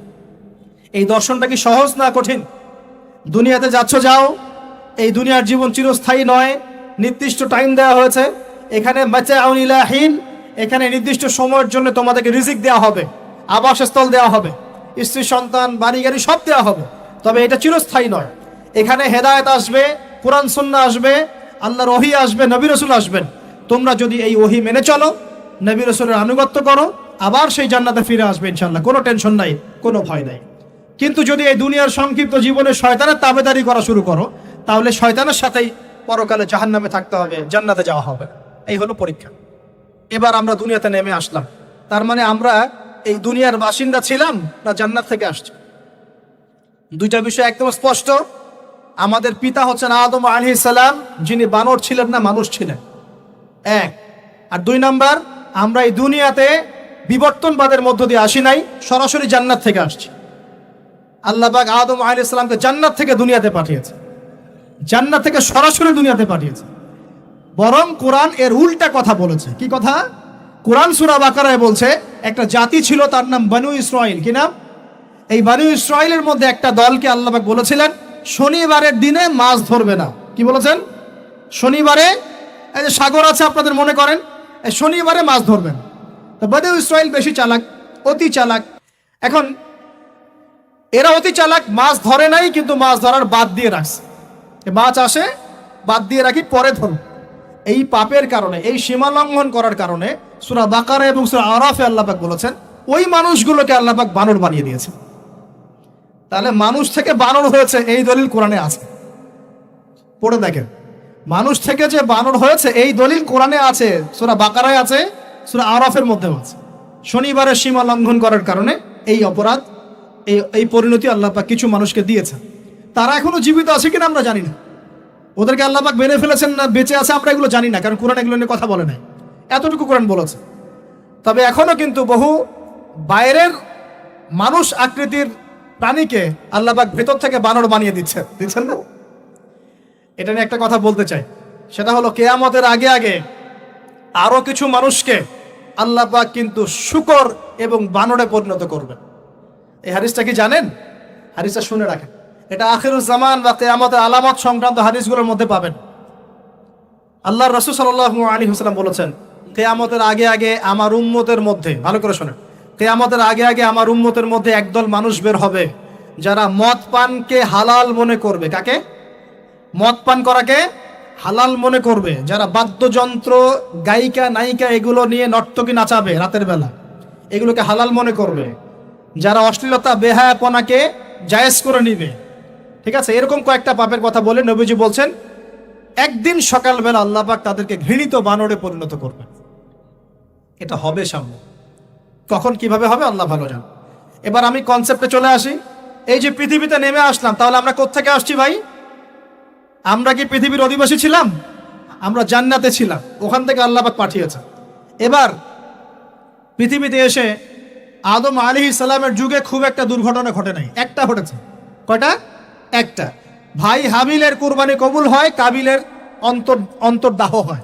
Speaker 1: এই দর্শনটা কি সহজ না কঠিন? দুনিয়াতে যাচ্ছ যাও, এই দুনিয়ার জীবন চিরস্থায়ী নয়, নির্দিষ্ট টাইম দেওয়া হয়েছে। এখানে মাতাউন ইলা হিন, এখানে নির্দিষ্ট সময়ের জন্য তোমাদেরকে রিজিক দেওয়া হবে, আবাসস্থল দেওয়া হবে, স্ত্রী সন্তান বাড়ি গাড়ি সব দেওয়া হবে, তবে এটা চিরস্থায়ী নয়। এখানে হেদায়েত আসবে, কোরআন সুন্নাহ আসবে, আল্লাহর ওহী আসবে, নবী রাসূল আসবেন। তোমরা যদি এই ওহী মেনে চলো, নবী রাসূলের আনুগত্য করো, আবার সেই জান্নাতে ফিরে আসবে ইনশাআল্লাহ, কোনো টেনশন নাই, কোনো ভয় নাই। কিন্তু যদি এই দুনিয়ার সংক্ষিপ্ত জীবনে শয়তানের তাবেদারি করা শুরু করো, তাহলে শয়তানের সাথেই পরকালে জাহান্নামে থাকতে হবে, জান্নাতে যাওয়া হবে। এই হলো পরীক্ষা। এবার আমরা দুনিয়াতে নেমে আসলাম, তার মানে আমরা এই দুনিয়ার বাসিন্দা ছিলাম না জান্নাত থেকে আসছি? দুইটা বিষয় একদম স্পষ্ট। আমাদের পিতা হচ্ছেন আদম আলাইহিস সালাম, যিনি বানর ছিলেন না, মানুষ ছিলেন, এক। আর দুই নাম্বার, আমরা এই দুনিয়াতে বিবর্তনবাদের মধ্য দিয়ে আসি নাই, সরাসরি জান্নাত থেকে আসছি। আল্লাহ পাক আদম আলাইহিস সালামকে জান্নাত থেকে দুনিয়াতে পাঠিয়েছে, জান্নাত থেকে সরাসরি দুনিয়াতে পাঠিয়েছে। বরং কোরআন এর উল্টা কথা বলেছে। কি কথা? কোরআন সূরা বাকারায় বলছে একটা জাতি ছিল, তার নাম বনু ইসরাইল। কি নাম? এই বনু ইসরাইলের মধ্যে একটা দলকে আল্লাহ পাক বলেছিলেন শনিবারের দিনে মাছ ধরবে না। কি বলেছেন? শনিবারে, এই যে সাগর আছে আপনাদের মনে করেন, এই শনিবারে মাছ ধরবেন। তো বনু ইসরাইল বেশি চালাক, অতি চালাক। এখন এরা অতি চালাক, মাছ ধরে নাই, কিন্তু মাছ ধরার বাদ দিয়ে রাখছে। মাছ আসে, বাদ দিয়ে রাখি, পরে ধরুন। এই পাপের কারণে, এই সীমা লঙ্ঘন করার কারণে সূরা বাকারা এবং সূরা আরাফে আল্লাহ পাক বলেছেন ওই মানুষগুলোকে আল্লাহ পাক বানর বানিয়ে দিয়েছে। তাহলে মানুষ থেকে বানর হয়েছে এই দলিল কোরআনে আছে, পড়ে দেখেন। মানুষ থেকে যে বানর হয়েছে এই দলিল কোরআনে আছে, সূরা বাকারায় আছে, সূরা আরাফের মধ্যেও আছে। শনিবারের সীমা লঙ্ঘন করার কারণে এই অপরাধ, এই পরিণতি আল্লাহ পাক কিছু মানুষকে দিয়েছেন। তারা এখনো জীবিত আছে কিনা আমরা জানি না, ওদেরকে আল্লাহ পাক মেরে ফেলেছেন না বেঁচে আছে আমরা এগুলো জানি না, কারণ কোরআন এগুলো নিয়ে কথা বলে নাই। এতটুকু কোরআন বলেছে। তবে এখনো কিন্তু বহু বাইরের মানুষ আকৃতির প্রাণীকে আল্লাহ পাক ভেতর থেকে বানর বানিয়ে দিচ্ছেন না। এটা নিয়ে একটা কথা বলতে চাই, সেটা হলো কিয়ামতের আগে আগে আরো কিছু মানুষকে আল্লাহ পাক কিন্তু শূকর এবং বানরে পরিণত করবেন। এই হাদিসটা কি জানেন? হাদিসটা শুনে রাখেন, এটা আখিরুজ জামান বা কিয়ামতের আলামত সংক্রান্ত হাদিসগুলোর মধ্যে পাবেন। আল্লাহর রাসূল সাল্লাল্লাহু আলাইহি ওয়াসাল্লাম বলেছেন কিয়ামতের আগে আগে আমার উম্মতের মধ্যে, ভালো করে শোনেন, কিয়ামতের আগে আগে আমার উম্মতের মধ্যে একদল মানুষ বের হবে যারা মদ পানকে হালাল মনে করবে। কাকে? মদ পান করাকে হালাল মনে করবে। যারা বাদ্যযন্ত্র, গায়িকা, নায়িকা এগুলো নিয়ে নর্তকী নাচাবে রাতের বেলা, এগুলোকে হালাল মনে করবে। যারা অশ্লীলতা, বেহায়াপনাকে জায়েজ করে নিবে। ঠিক আছে, এরকম কয়েকটা পাপের কথা বলে নবীজি বলছেন একদিন সকালবেলা আল্লাহ পাক তাদেরকে ঘৃণিত বানরে পরিণত করবেন। এটা হবে সামনে, কখন কিভাবে হবে আল্লাহ ভালো জানেন। এবার আমি কনসেপ্টে চলে আসি। এই যে পৃথিবীতে নেমে আসলাম, তাহলে আমরা কোত্থেকে আসছি ভাই? আমরা কি পৃথিবীর অধিবাসী ছিলাম? আমরা জান্নাতে ছিলাম, ওখান থেকে আল্লাহ পাক পাঠিয়েছে। এবার পৃথিবীতে এসে আদম আলাইহিস সালামের যুগে খুব একটা দুর্ঘটনা ঘটে নাই, একটা ঘটেছে। কয়টা? একটা। ভাই হাবিলের কুরবানি কবুল হয়, কাবিলের অন্তর্দাহ হয়,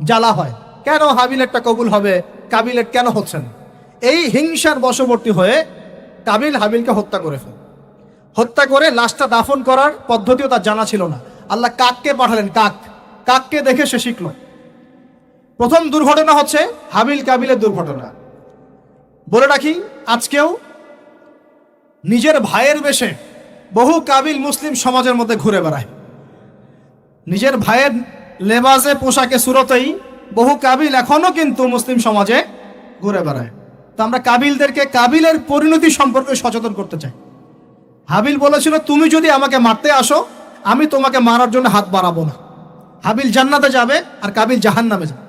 Speaker 1: জ্বালা হয়। কেন হাবিলেরটা কবুল হবে, কাবিলের কেন হচ্ছে না? এই হিংসার বশবর্তী হয়ে কাবিল হাবিলকে হত্যা করে ফেলে। হত্যা করে লাশটা দাফন করার পদ্ধতিও তার জানা ছিল না। আল্লাহ কাককে পাঠালেন, কাককে দেখে সে শিখল। প্রথম দুর্ঘটনা হচ্ছে হাবিল কাবিলের দুর্ঘটনা। বলে রাখি, আজকেও নিজের ভাইয়ের বেশে বহু কাবিল মুসলিম সমাজের মধ্যে ঘুরে বেড়ায়। নিজের ভাইয়ের লেবাসে, পোশাকে, সুরতেই বহু কাবিল এখনো কিন্তু মুসলিম সমাজে ঘুরে বেড়ায়। তো আমরা কাবিলদেরকে কাবিলের পরিণতি সম্পর্কে সচেতন করতে চাই। হাবিল বলেছিল, তুমি যদি আমাকে মারতে আসো, আমি তোমাকে মারার জন্য হাত বাড়াবো না। হাবিল জান্নাতে যাবে আর কাবিল জাহান্নামে যাবে।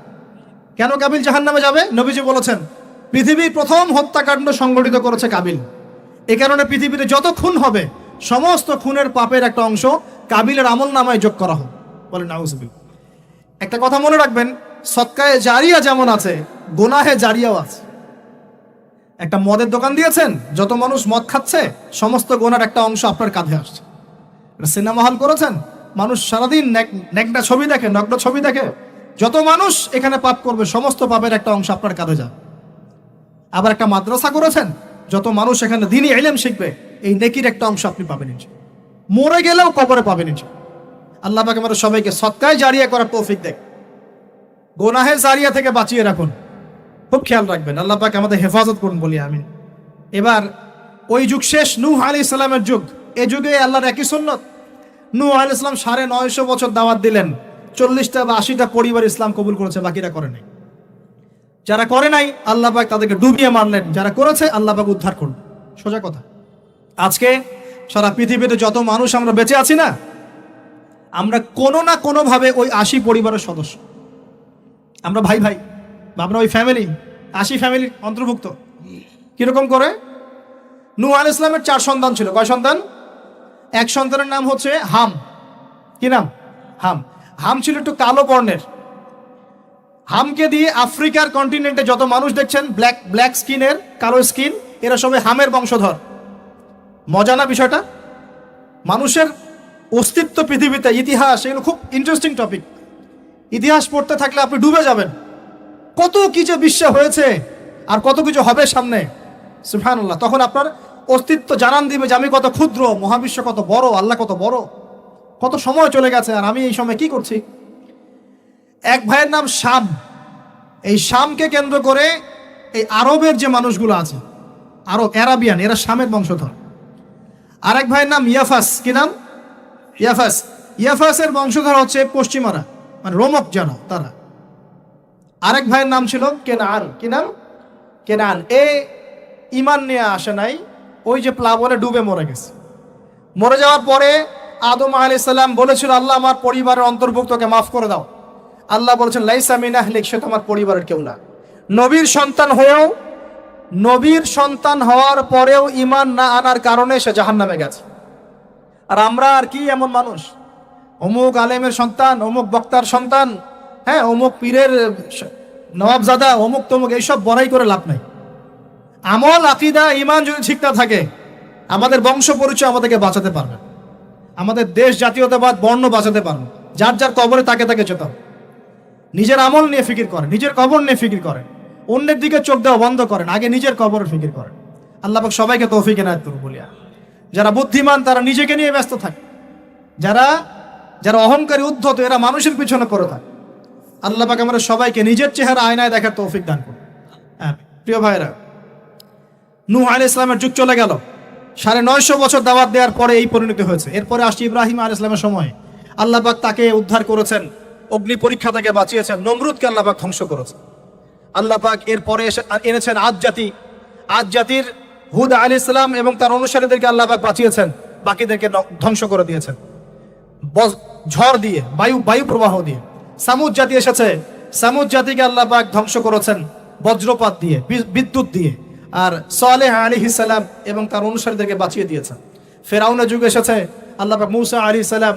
Speaker 1: কেন কাবিল জাহান্নামে যাবে? নবীজি বলেছেন, পৃথিবীর প্রথম হত্যাকাণ্ড সংগঠিত করেছে কাবিল। এ কারণে পৃথিবীতে যত খুন হবে, সমস্ত খুনের পাপের একটা অংশ কাবিলের আমল নামায় যোগ করা হবে। বলেন নাউজুবিল্লাহ। একটা কথা মনে রাখবেন, সদকায়ে জারিয়া যেমন আছে, গুনাহে জারিয়াও আছে। একটা মদের দোকান দিয়েছেন, যত মানুষ মদ খাচ্ছে, সমস্ত গুনার একটা অংশ আপনার কাঁধে আসছে। সিনেমা হল করেছেন, মানুষ সারাদিন নেকড়া ছবি দেখে, নগ্ন ছবি দেখে, যত মানুষ এখানে পাপ করবে, সমস্ত পাপের একটা অংশ আপনার কাঁধে যাবে। আবার একটা মাদ্রাসা করেছেন, যত মানুষ এখানে দ্বীনি ইলম শিখবে, এই নেকির একটা অংশ আপনি পাবেন ইনশাআল্লাহ। মরে গেলেও কবরে পাবেন ইনশাআল্লাহ। আল্লাহ পাক আমাদের সবাইকে সদকায়ে জারিয়া করার তৌফিক দেয়। গুনাহে জারিয়া থেকে বাঁচিয়ে রাখুন, খুব খেয়াল রাখবেন। আল্লাহ পাক আমাদের হেফাজত করুন বলি আমিন। এবার ওই যুগ শেষ, নূহ আলাইহিস সালামের যুগ। এই যুগে আল্লাহর একই সুন্নত। নূহ আলাইহিস সালাম 950 বছর দাওয়াত দিলেন, 40টা বা 80টা পরিবার ইসলাম কবুল করেছে, বাকিরা করে নাই। যারা করে নাই আল্লাহ পাক তাদেরকে ডুবিয়ে মারলেন, যারা করেছে আল্লাহ পাক উদ্ধার করুন। সোজা কথা। আজকে সারা পৃথিবীতে যত মানুষ আমরা বেঁচে আছি না, আমরা কোনো না কোনো ভাবে ওই 80 পরিবারের সদস্য। আমরা ভাই ভাই, আমরা ওই ফ্যামিলি, 80 ফ্যামিলির অন্তর্ভুক্ত। কিরকম করে? নূহ আলাইহিস সালামের 4 সন্তান ছিল। কয় সন্তান? এক সন্তানের নাম হচ্ছে হাম। কি নাম? হাম। হাম ছিল একটু কালো বর্ণের। হামকে দিয়ে আফ্রিকার কন্টিনেন্টে যত মানুষ দেখছেন, ব্ল্যাক স্কিনের, কালো স্কিন, এরা সবাই হামের বংশধর। মজা না বিষয়টা? মানুষের অস্তিত্ব পৃথিবীতে, ইতিহাস, এগুলো খুব ইন্টারেস্টিং টপিক। ইতিহাস পড়তে থাকলে আপনি ডুবে যাবেন। কত কিছু বিশ্ব হয়েছে আর কত কিছু হবে সামনে, সুবহানাল্লাহ। তখন আপনার অস্তিত্ব জানান দিবে যে আমি কত ক্ষুদ্র, মহাবিশ্ব কত বড়, আল্লাহ কত বড়, কত সময় চলে গেছে আর আমি এই সময় কি করছি। এক ভাইয়ের নাম শাম। এই শামকে কেন্দ্র করে এই আরবের যে মানুষগুলো আছে, আরব, অ্যারাবিয়ান, এরা শামের বংশধর। আরেক ভাইয়ের নাম ইয়াফাস। কি নাম? ইয়াফাস। ইয়াফাসের বংশধর হচ্ছে পশ্চিমারা, মানে রোমক যেন তারা। আরেক ভাইয়ের নাম ছিল কেনান। কি নাম? কেনান। এ ইমান নিয়ে আসে নাই, ওই যে প্লাবনে ডুবে মরে গেছে। মরে যাওয়ার পরে আদম আলাইহিস সালাম বলেছিল, আল্লাহ আমার পরিবারের অন্তর্ভুক্তকে মাফ করে দাও। আল্লাহ বলেছেন, লাইসা মিন আহলিক, সে তোমার পরিবারের কেউ না। নবীর সন্তান হওয়ার পরেও ইমান না আনার কারণে সে জাহান্নামে গেছে। আর আমরা আর কি এমন মানুষ, অমুক আলেমের সন্তান, অমুক বক্তার সন্তান, হ্যাঁ, অমুক পীরের নবাবজাদা, অমুক তমুক, এইসব বড়াই করে লাভ নাই। আমল, আকীদা, ইমান যদি ঠিক না থাকে, আমাদের বংশ পরিচয় আমাদেরকে বাঁচাতে পারবে, আমাদের দেশ, জাতীয়তাবাদ, বর্ণ বাঁচাতে পারবে। যার যার কবরে তাকে যেতে হবে। নিজের আমল নিয়ে ফিকির করেন, নিজের কবর নিয়ে ফিকির করেন, অন্যের দিকে চোখ দেওয়া বন্ধ করেন, আগে নিজের কবরের ফিকির করেন। আল্লাহ পাক সবাইকে তৌফিক এনায়েত করুন বলিয়া। যারা বুদ্ধিমান তারা নিজেকে নিয়ে ব্যস্ত থাকে, যারা অহংকারী, উদ্ধত, এরা মানুষের পিছনে পড়ে থাকে। আল্লাহ পাক আমরা সবাইকে নিজের চেহারা আয়নায় দেখার তৌফিক দান করুন। হ্যাঁ প্রিয় ভাইরা, নূহ আলাইহিস সালামের যুগ চলে গেল। 950 বছর দাওয়াত দেওয়ার পরে এই পরিণতি হয়েছে। এরপরে আসছে ইব্রাহিম আলাইহিস সালামের সময়। আল্লাহ পাক তাকে উদ্ধার করেছেন, অগ্নি পরীক্ষা থেকে বাঁচিয়েছেন, নমরুদকে আল্লাহ পাক ধ্বংস করেছেন। আল্লাহ পাক এরপরে এনেছেন আদ জাতির হুদ আলাইহিস সালাম এবং তার অনুসারীদেরকে আল্লাহ পাক বাঁচিয়েছেন, বাকিদেরকে ধ্বংস করে দিয়েছেন ঝড় দিয়ে, বায়ু প্রবাহ দিয়ে। সামুদ জাতি এসেছে, সামুদ জাতিকে আল্লাহ পাক ধ্বংস করেছেন বজ্রপাত দিয়ে, বিদ্যুৎ দিয়ে। আর সালেহ আলাইহিস সালাম এবং তার অনুসারীদেরকে বাঁচিয়ে দিয়েছেন। ফেরাউনের যুগ এসেছে, আল্লাহ পাক মূসা আলাইহিস সালাম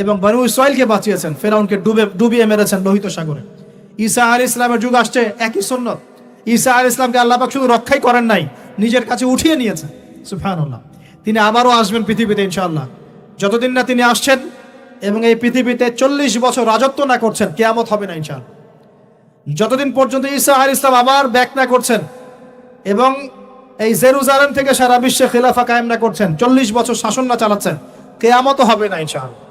Speaker 1: এবং বনু ইসরাইলকে বাঁচিয়েছেন, ফেরাউনকে ডুবিয়ে মেরেছেন লোহিত সাগরে। ঈসা আলাইহিস সালামের যুগ আসছে, একই সুন্নত। ঈসা আলাইহিস সালামকে আল্লাহ পাক শুধু রক্ষাই করেন নাই, নিজের কাছে উঠিয়ে নিয়েছেন। সুবহানাল্লাহ। তিনি আবারও আসবেন পৃথিবীতে ইনশাআল্লাহ। যতদিন না তিনি আসছেন এবং এই পৃথিবীতে 40 বছর রাজত্ব না করছেন, কিয়ামত হবে না ইনশাআল্লাহ। যতদিন পর্যন্ত ঈসা আলাইহিস সালাম আবার ব্যাক না করছেন এবং এই জেরুজালেম থেকে সারা বিশ্বে খিলাফা কায়েম না করছেন, 40 বছর শাসন না চালাচ্ছেন, কিয়ামত হবে না ইনশাআল্লাহ।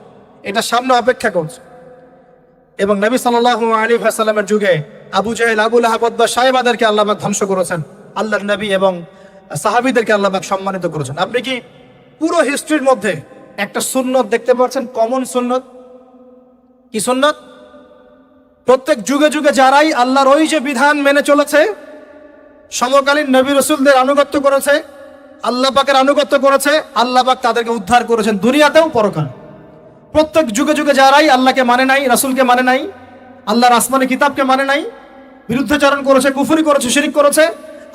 Speaker 1: এটা সামনে অপেক্ষা করছে। এবং নবী সাল্লাল্লাহু আলাইহি ওয়াসাল্লামের যুগে আবু জাহেল, আবু লাহাব, উতবা, সাইবাদেরকে আল্লাহ পাক ধ্বংস করেছেন, আল্লাহর নবী এবং সাহাবীদেরকে আল্লাহ পাক সম্মানিত করেছেন। আপনি কি পুরো হিস্ট্রির মধ্যে একটা সুন্নত দেখতে পাচ্ছেন, কমন সুন্নত? কি সুন্নত? প্রত্যেক যুগে যুগে যারাই আল্লাহর ওই যে বিধান মেনে চলেছে, সমকালীন নবী রাসূলদের আনুগত্য করেছে, আল্লাহ পাকের আনুগত্য করেছে, আল্লাহ পাক তাদেরকে উদ্ধার করেছেন দুনিয়াতেও পরকালে। প্রত্যেক যুগে যুগে যারাই আল্লাহকে মানে নাই, রাসূলকে মানে নাই, আল্লাহর আসমানি কিতাবকে মানে নাই, বিরুদ্ধাচরণ করেছে, কুফরি করেছে, শিরিক করেছে,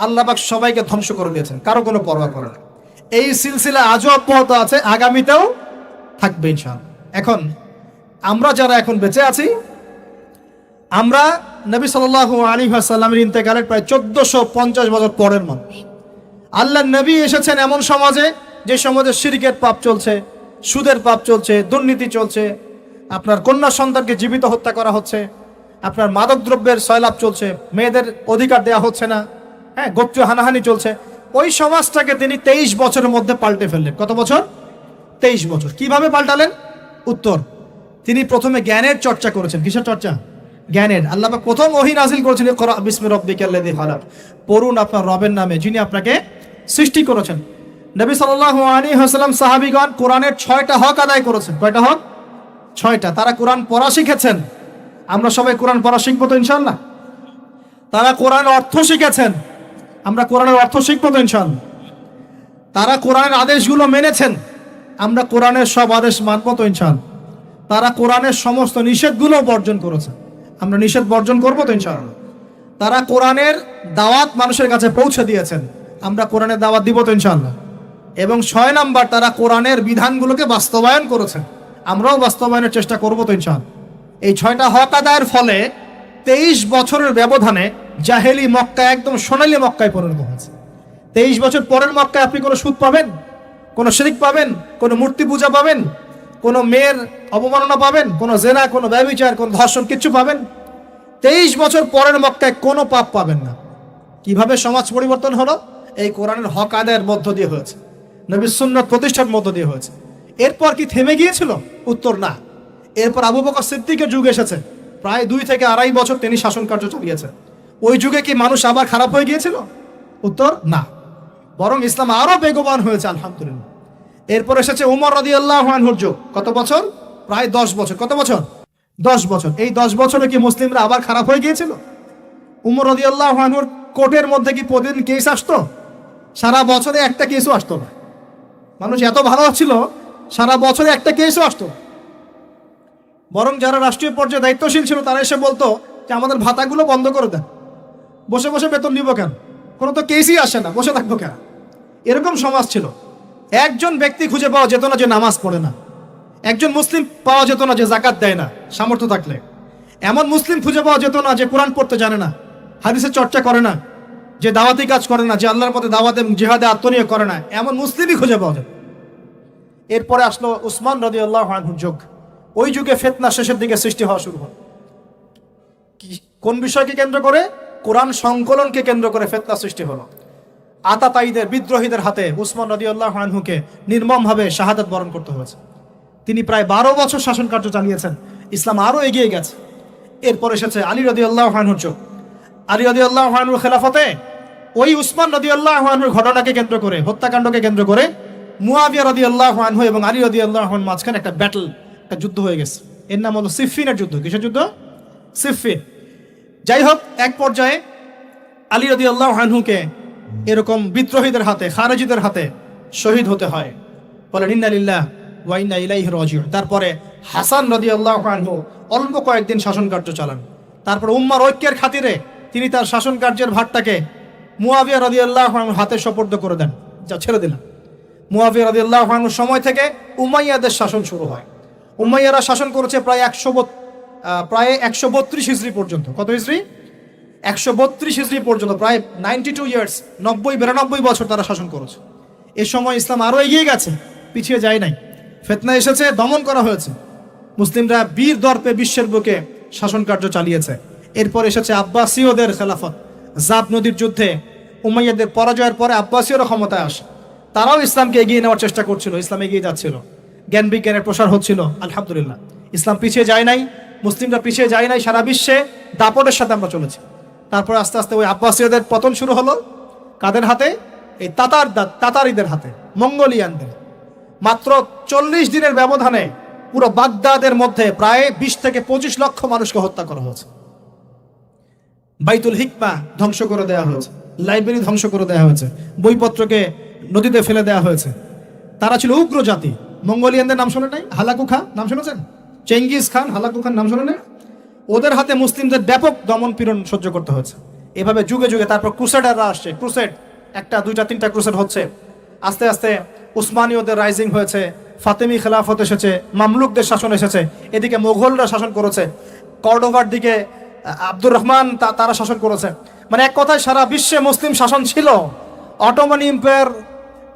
Speaker 1: আল্লাহ পাক সবাইকে ধ্বংস করে দিয়েছেন, কারো কোনো পরোয়া করে না। এই সিলসিলা আজও অব্যাহত আছে, আগামীতেও থাকবে ইনশাআল্লাহ। এখন আমরা যারা এখন বেঁচে আছি, আমরা নবী সাল্লাল্লাহু আলাইহি ওয়াসাল্লামের ইন্তেকালের প্রায় 1450 বছর পরের মানুষ। আল্লাহর নবী এসেছেন এমন সমাজে, যে সমাজে শিরকের পাপ চলছে, সুদের পাপ চলছে, দুর্নীতি চলছে, আপনার কন্যা সন্তানকে জীবিত হত্যা করা হচ্ছে, আপনার মাদক দ্রব্যের সয়লাভ চলছে, মেয়েদের অধিকার দেওয়া হচ্ছে না, হ্যাঁ, গোত্রীয় হানাহানি চলছে। ওই সমাজটাকে তিনি 23 বছরের মধ্যে পাল্টে ফেললেন। কত বছর? 23 বছর। কিভাবে পাল্টালেন? উত্তর, তিনি প্রথমে জ্ঞানের চর্চা করেছেন। কিসের চর্চা? জ্ঞানের। আল্লাহ পাক প্রথম ওহী নাযিল করেছেন, ইকরা বিসমি রাব্বিকাল্লাযী খালাক, পড়ুন আপনার রবের নামে যিনি আপনাকে সৃষ্টি করেছেন। নবী সাল্লাল্লাহু আলাইহি ওয়াসাল্লাম সাহাবীগণ কোরআনের 6টা হক আদায় করেছেন। কয়টা হক? 6টা। তারা কোরআন পড়া শিখেছেন। আমরা সবাই কোরআন পড়া শিখবো তো ইনশাআল্লাহ? তারা কোরআনের অর্থ শিখেছেন। আমরা কোরআনের অর্থ শিখবো তো ইনশাআল্লাহ? তারা কোরআনের আদেশগুলো মেনেছেন। আমরা কোরআনের সব আদেশ মানবো তো ইনশাআল্লাহ? তারা কোরআনের সমস্ত নিষেধগুলো বর্জন করেছে। আমরা নিষেধ বর্জন করবো তো ইনশাআল্লাহ? তারা কোরআনের দাওয়াত মানুষের কাছে পৌঁছে দিয়েছেন। আমরা কোরআনের দাওয়াত দিব তো ইনশাআল্লাহ? এবং 6 নাম্বার, তারা কোরআনের বিধানগুলোকে বাস্তবায়ন করেছেন। আমরাও বাস্তবায়নের চেষ্টা করবো তো ইনশাআল্লাহ? এই 6টা হক আদায়ের ফলে 23 বছরের ব্যবধানে জাহেলি মক্কা একদম সোনালী মক্কায় পরিণত হয়েছে। 23 বছর পরের মক্কায় আপনি কোনো সুদ পাবেন, কোনো শিরক পাবেন, কোনো মূর্তি পূজা পাবেন, কোনো মেয়ের অবমাননা পাবেন, কোনো জেনা, কোনো ব্যভিচার, কোনো ধর্ষণ, কিচ্ছু পাবেন? 23 বছর পরের মক্কায় কোনো পাপ পাবেন না। কিভাবে সমাজ পরিবর্তন হলো? এই কোরআনের হক আদায়ের মধ্য দিয়ে হয়েছে, নবীর সুন্নাত প্রতিষ্ঠার মধ্য দিয়ে হয়েছে। এরপর কি থেমে গিয়েছিল? উত্তর, না। এরপর আবু বকর সিদ্দিকের যুগ এসেছে, প্রায় 2 থেকে আড়াই বছর তিনি শাসন কার্য চালিয়েছেন। ওই যুগে কি মানুষ আবার খারাপ হয়ে গিয়েছিল? উত্তর, না। বরং ইসলাম আরো বেগবান হয়েছে, আলহামদুলিল্লাহ। এরপর এসেছে উমর রাদিয়াল্লাহু আনহুর যুগ। কত বছর? প্রায় 10 বছর। কত বছর? 10 বছর। এই 10 বছরে কি মুসলিমরা আবার খারাপ হয়ে গিয়েছিল? উমর রাদিয়াল্লাহু আনহুর কোর্টের মধ্যে কি প্রতিদিন কেস আসতো? সারা বছরে একটা কেসও আসতো না। মানুষ এত ভালো ছিল, সারা বছরে একটা কেসও আসতো। বরং যারা রাষ্ট্রীয় পর্যায়ে দায়িত্বশীল ছিল, তারা এসে বলতো যে আমাদের ভাতাগুলো বন্ধ করে দেন, বসে বসে বেতন নিব কেন, কোনো তো কেসই আসে না, বসে থাকবো কেন? এরকম সমাজ ছিল। একজন ব্যক্তি খুঁজে পাওয়া যেত না যে নামাজ পড়ে না, একজন মুসলিম পাওয়া যেত না যে জাকাত দেয় না সামর্থ্য থাকলে, এমন মুসলিম খুঁজে পাওয়া যেত না যে কোরআন পড়তে জানে না, হাদিসের চর্চা করে না, যে দাওয়াতি কাজ করে না, যে আল্লাহর পথে দাওয়াত এবং জিহাদে আত্মনিয়োগ করে না, এমন মুসলিমই খুঁজে পাওয়া যেত। এরপরে আসলো উসমান রাদিয়াল্লাহু আনহুর যুগ। ওই যুগে ফিতনা শেষের দিকে সৃষ্টি হওয়া শুরু হয়। কোন বিষয়কে কেন্দ্র করে? কোরআন সংকলনকে কেন্দ্র করে ফিতনা সৃষ্টি হলো। আতাতায়ীদের, বিদ্রোহীদের হাতে উসমান রাদিয়াল্লাহু আনহুকে নির্মমভাবে শাহাদাত বরণ করতে হয়েছে। তিনি প্রায় 12 বছর শাসন কার্য চালিয়েছেন। ইসলাম আরো এগিয়ে গেছে। এরপর এসেছে আলী রাদিয়াল্লাহু আনহুর যুগ। আলী রাদিয়াল্লাহু আনহুর খেলাফতে ওই উসমান রাদিয়াল্লাহু আনহুর ঘটনাকে কেন্দ্র করে, হত্যাকাণ্ডকে কেন্দ্র করে মুয়াবিয়া রাদিয়াল্লাহু আনহু এবং আলী রাদিয়াল্লাহু আনহুর মাঝখানে একটা ব্যাটল, একটা যুদ্ধ হয়ে গেছে। এর নাম হলো সিফফিনের যুদ্ধ। কিসের যুদ্ধ? সিফফিন। যাই হোক, এক পর্যায়ে আলী রাদিয়াল্লাহু আনহুকে এরকম বিদ্রোহীদের হাতে, খারেজিদের হাতে শহীদ হতে হয়। বলেন ইন্না লিল্লাহি ওয়া ইন্না ইলাইহি রাজিউন। তারপরে হাসান রাদিয়াল্লাহু আনহু অল্প কয়েকদিন শাসন কার্য চালান। তারপর উম্মার ঐক্যের খাতিরে তিনি তার শাসন কার্যের ভারটাকে মুয়াবিয়া রাদিয়াল্লাহু আনহুর হাতে সোপর্দ করে দেন, যা ছেড়ে দিলেন। মুয়াবিয়া রাদিয়াল্লাহু আনহুর সময় থেকে উমাইয়াদের শাসন শুরু হয়। উমাইয়ারা শাসন করেছে প্রায় 132 হিজরি পর্যন্ত। কত হিজরি? 132 হিজরি পর্যন্ত, প্রায় 92 ইয়ার্স, 92 বছর তারা শাসন করেছে। এ সময় ইসলাম আরো এগিয়ে গেছে, পিছিয়ে যায় নাই। ফিতনা এসেছে, দমন করা হয়েছে। মুসলিমরা বীর দর্পে বিশ্বের বুকে শাসন কার্য চালিয়েছে। এরপর এসেছে আব্বাসীয়দের খেলাফত। জাব নদীর যুদ্ধে উমাইয়াদের পরাজয়ের পরে আব্বাসীয়রা ক্ষমতায় আসে। তারাও ইসলামকে এগিয়ে নেওয়ার চেষ্টা করছিল, ইসলাম এগিয়ে যাচ্ছিল, জ্ঞান বিজ্ঞানের প্রসার হচ্ছিল। আলহামদুলিল্লাহ, ইসলাম পিছিয়ে যায় নাই, মুসলিমরা পিছিয়ে যায় নাই। সারা বিশ্বে দাপটের সাথে আমরা চলেছি। তারপর আস্তে আস্তে ওই আব্বাসীয়দের পতন শুরু হলো। কাদের হাতে? এই তাতারিদের হাতে, মঙ্গোলিয়ানদের। মাত্র 40 দিনের ব্যবধানে পুরো বাগদাদের মধ্যে প্রায় 20 থেকে 25 লক্ষ মানুষকে হত্যা করা হয়েছে। বাইতুল হিকমা ধ্বংস করে দেওয়া হয়েছে, লাইব্রেরি ধ্বংস করে দেওয়া হয়েছে, বইপত্রকে নদীতে ফেলে দেওয়া হয়েছে। তারা ছিল উগ্র জাতি। মঙ্গোলিয়ানদের নাম শোনে নাই? হালাকু খা নাম শুনেছেন? চেঙ্গিস খান, হালাকু খান নাম শোনে নাই? ওদের হাতে মুসলিমদের ব্যাপক দমন পীড়ন সহ্য করতে হয়েছে। এভাবে যুগে যুগে তারপর ক্রুসেডাররা আসছে। ক্রুসেড একটা, দুইটা, তিনটা ক্রুসেড হচ্ছে। আস্তে আস্তে উসমানীয়দের রাইজিং হয়েছে, ফাতেমি খেলাফত এসেছে, মামলুকদের শাসন এসেছে, এদিকে মোগলরা শাসন করেছে, কর্ডোভার দিকে আব্দুর রহমান তারা শাসন করেছে। মানে এক কথায় সারা বিশ্বে মুসলিম শাসন ছিল। অটোমান এম্পায়ার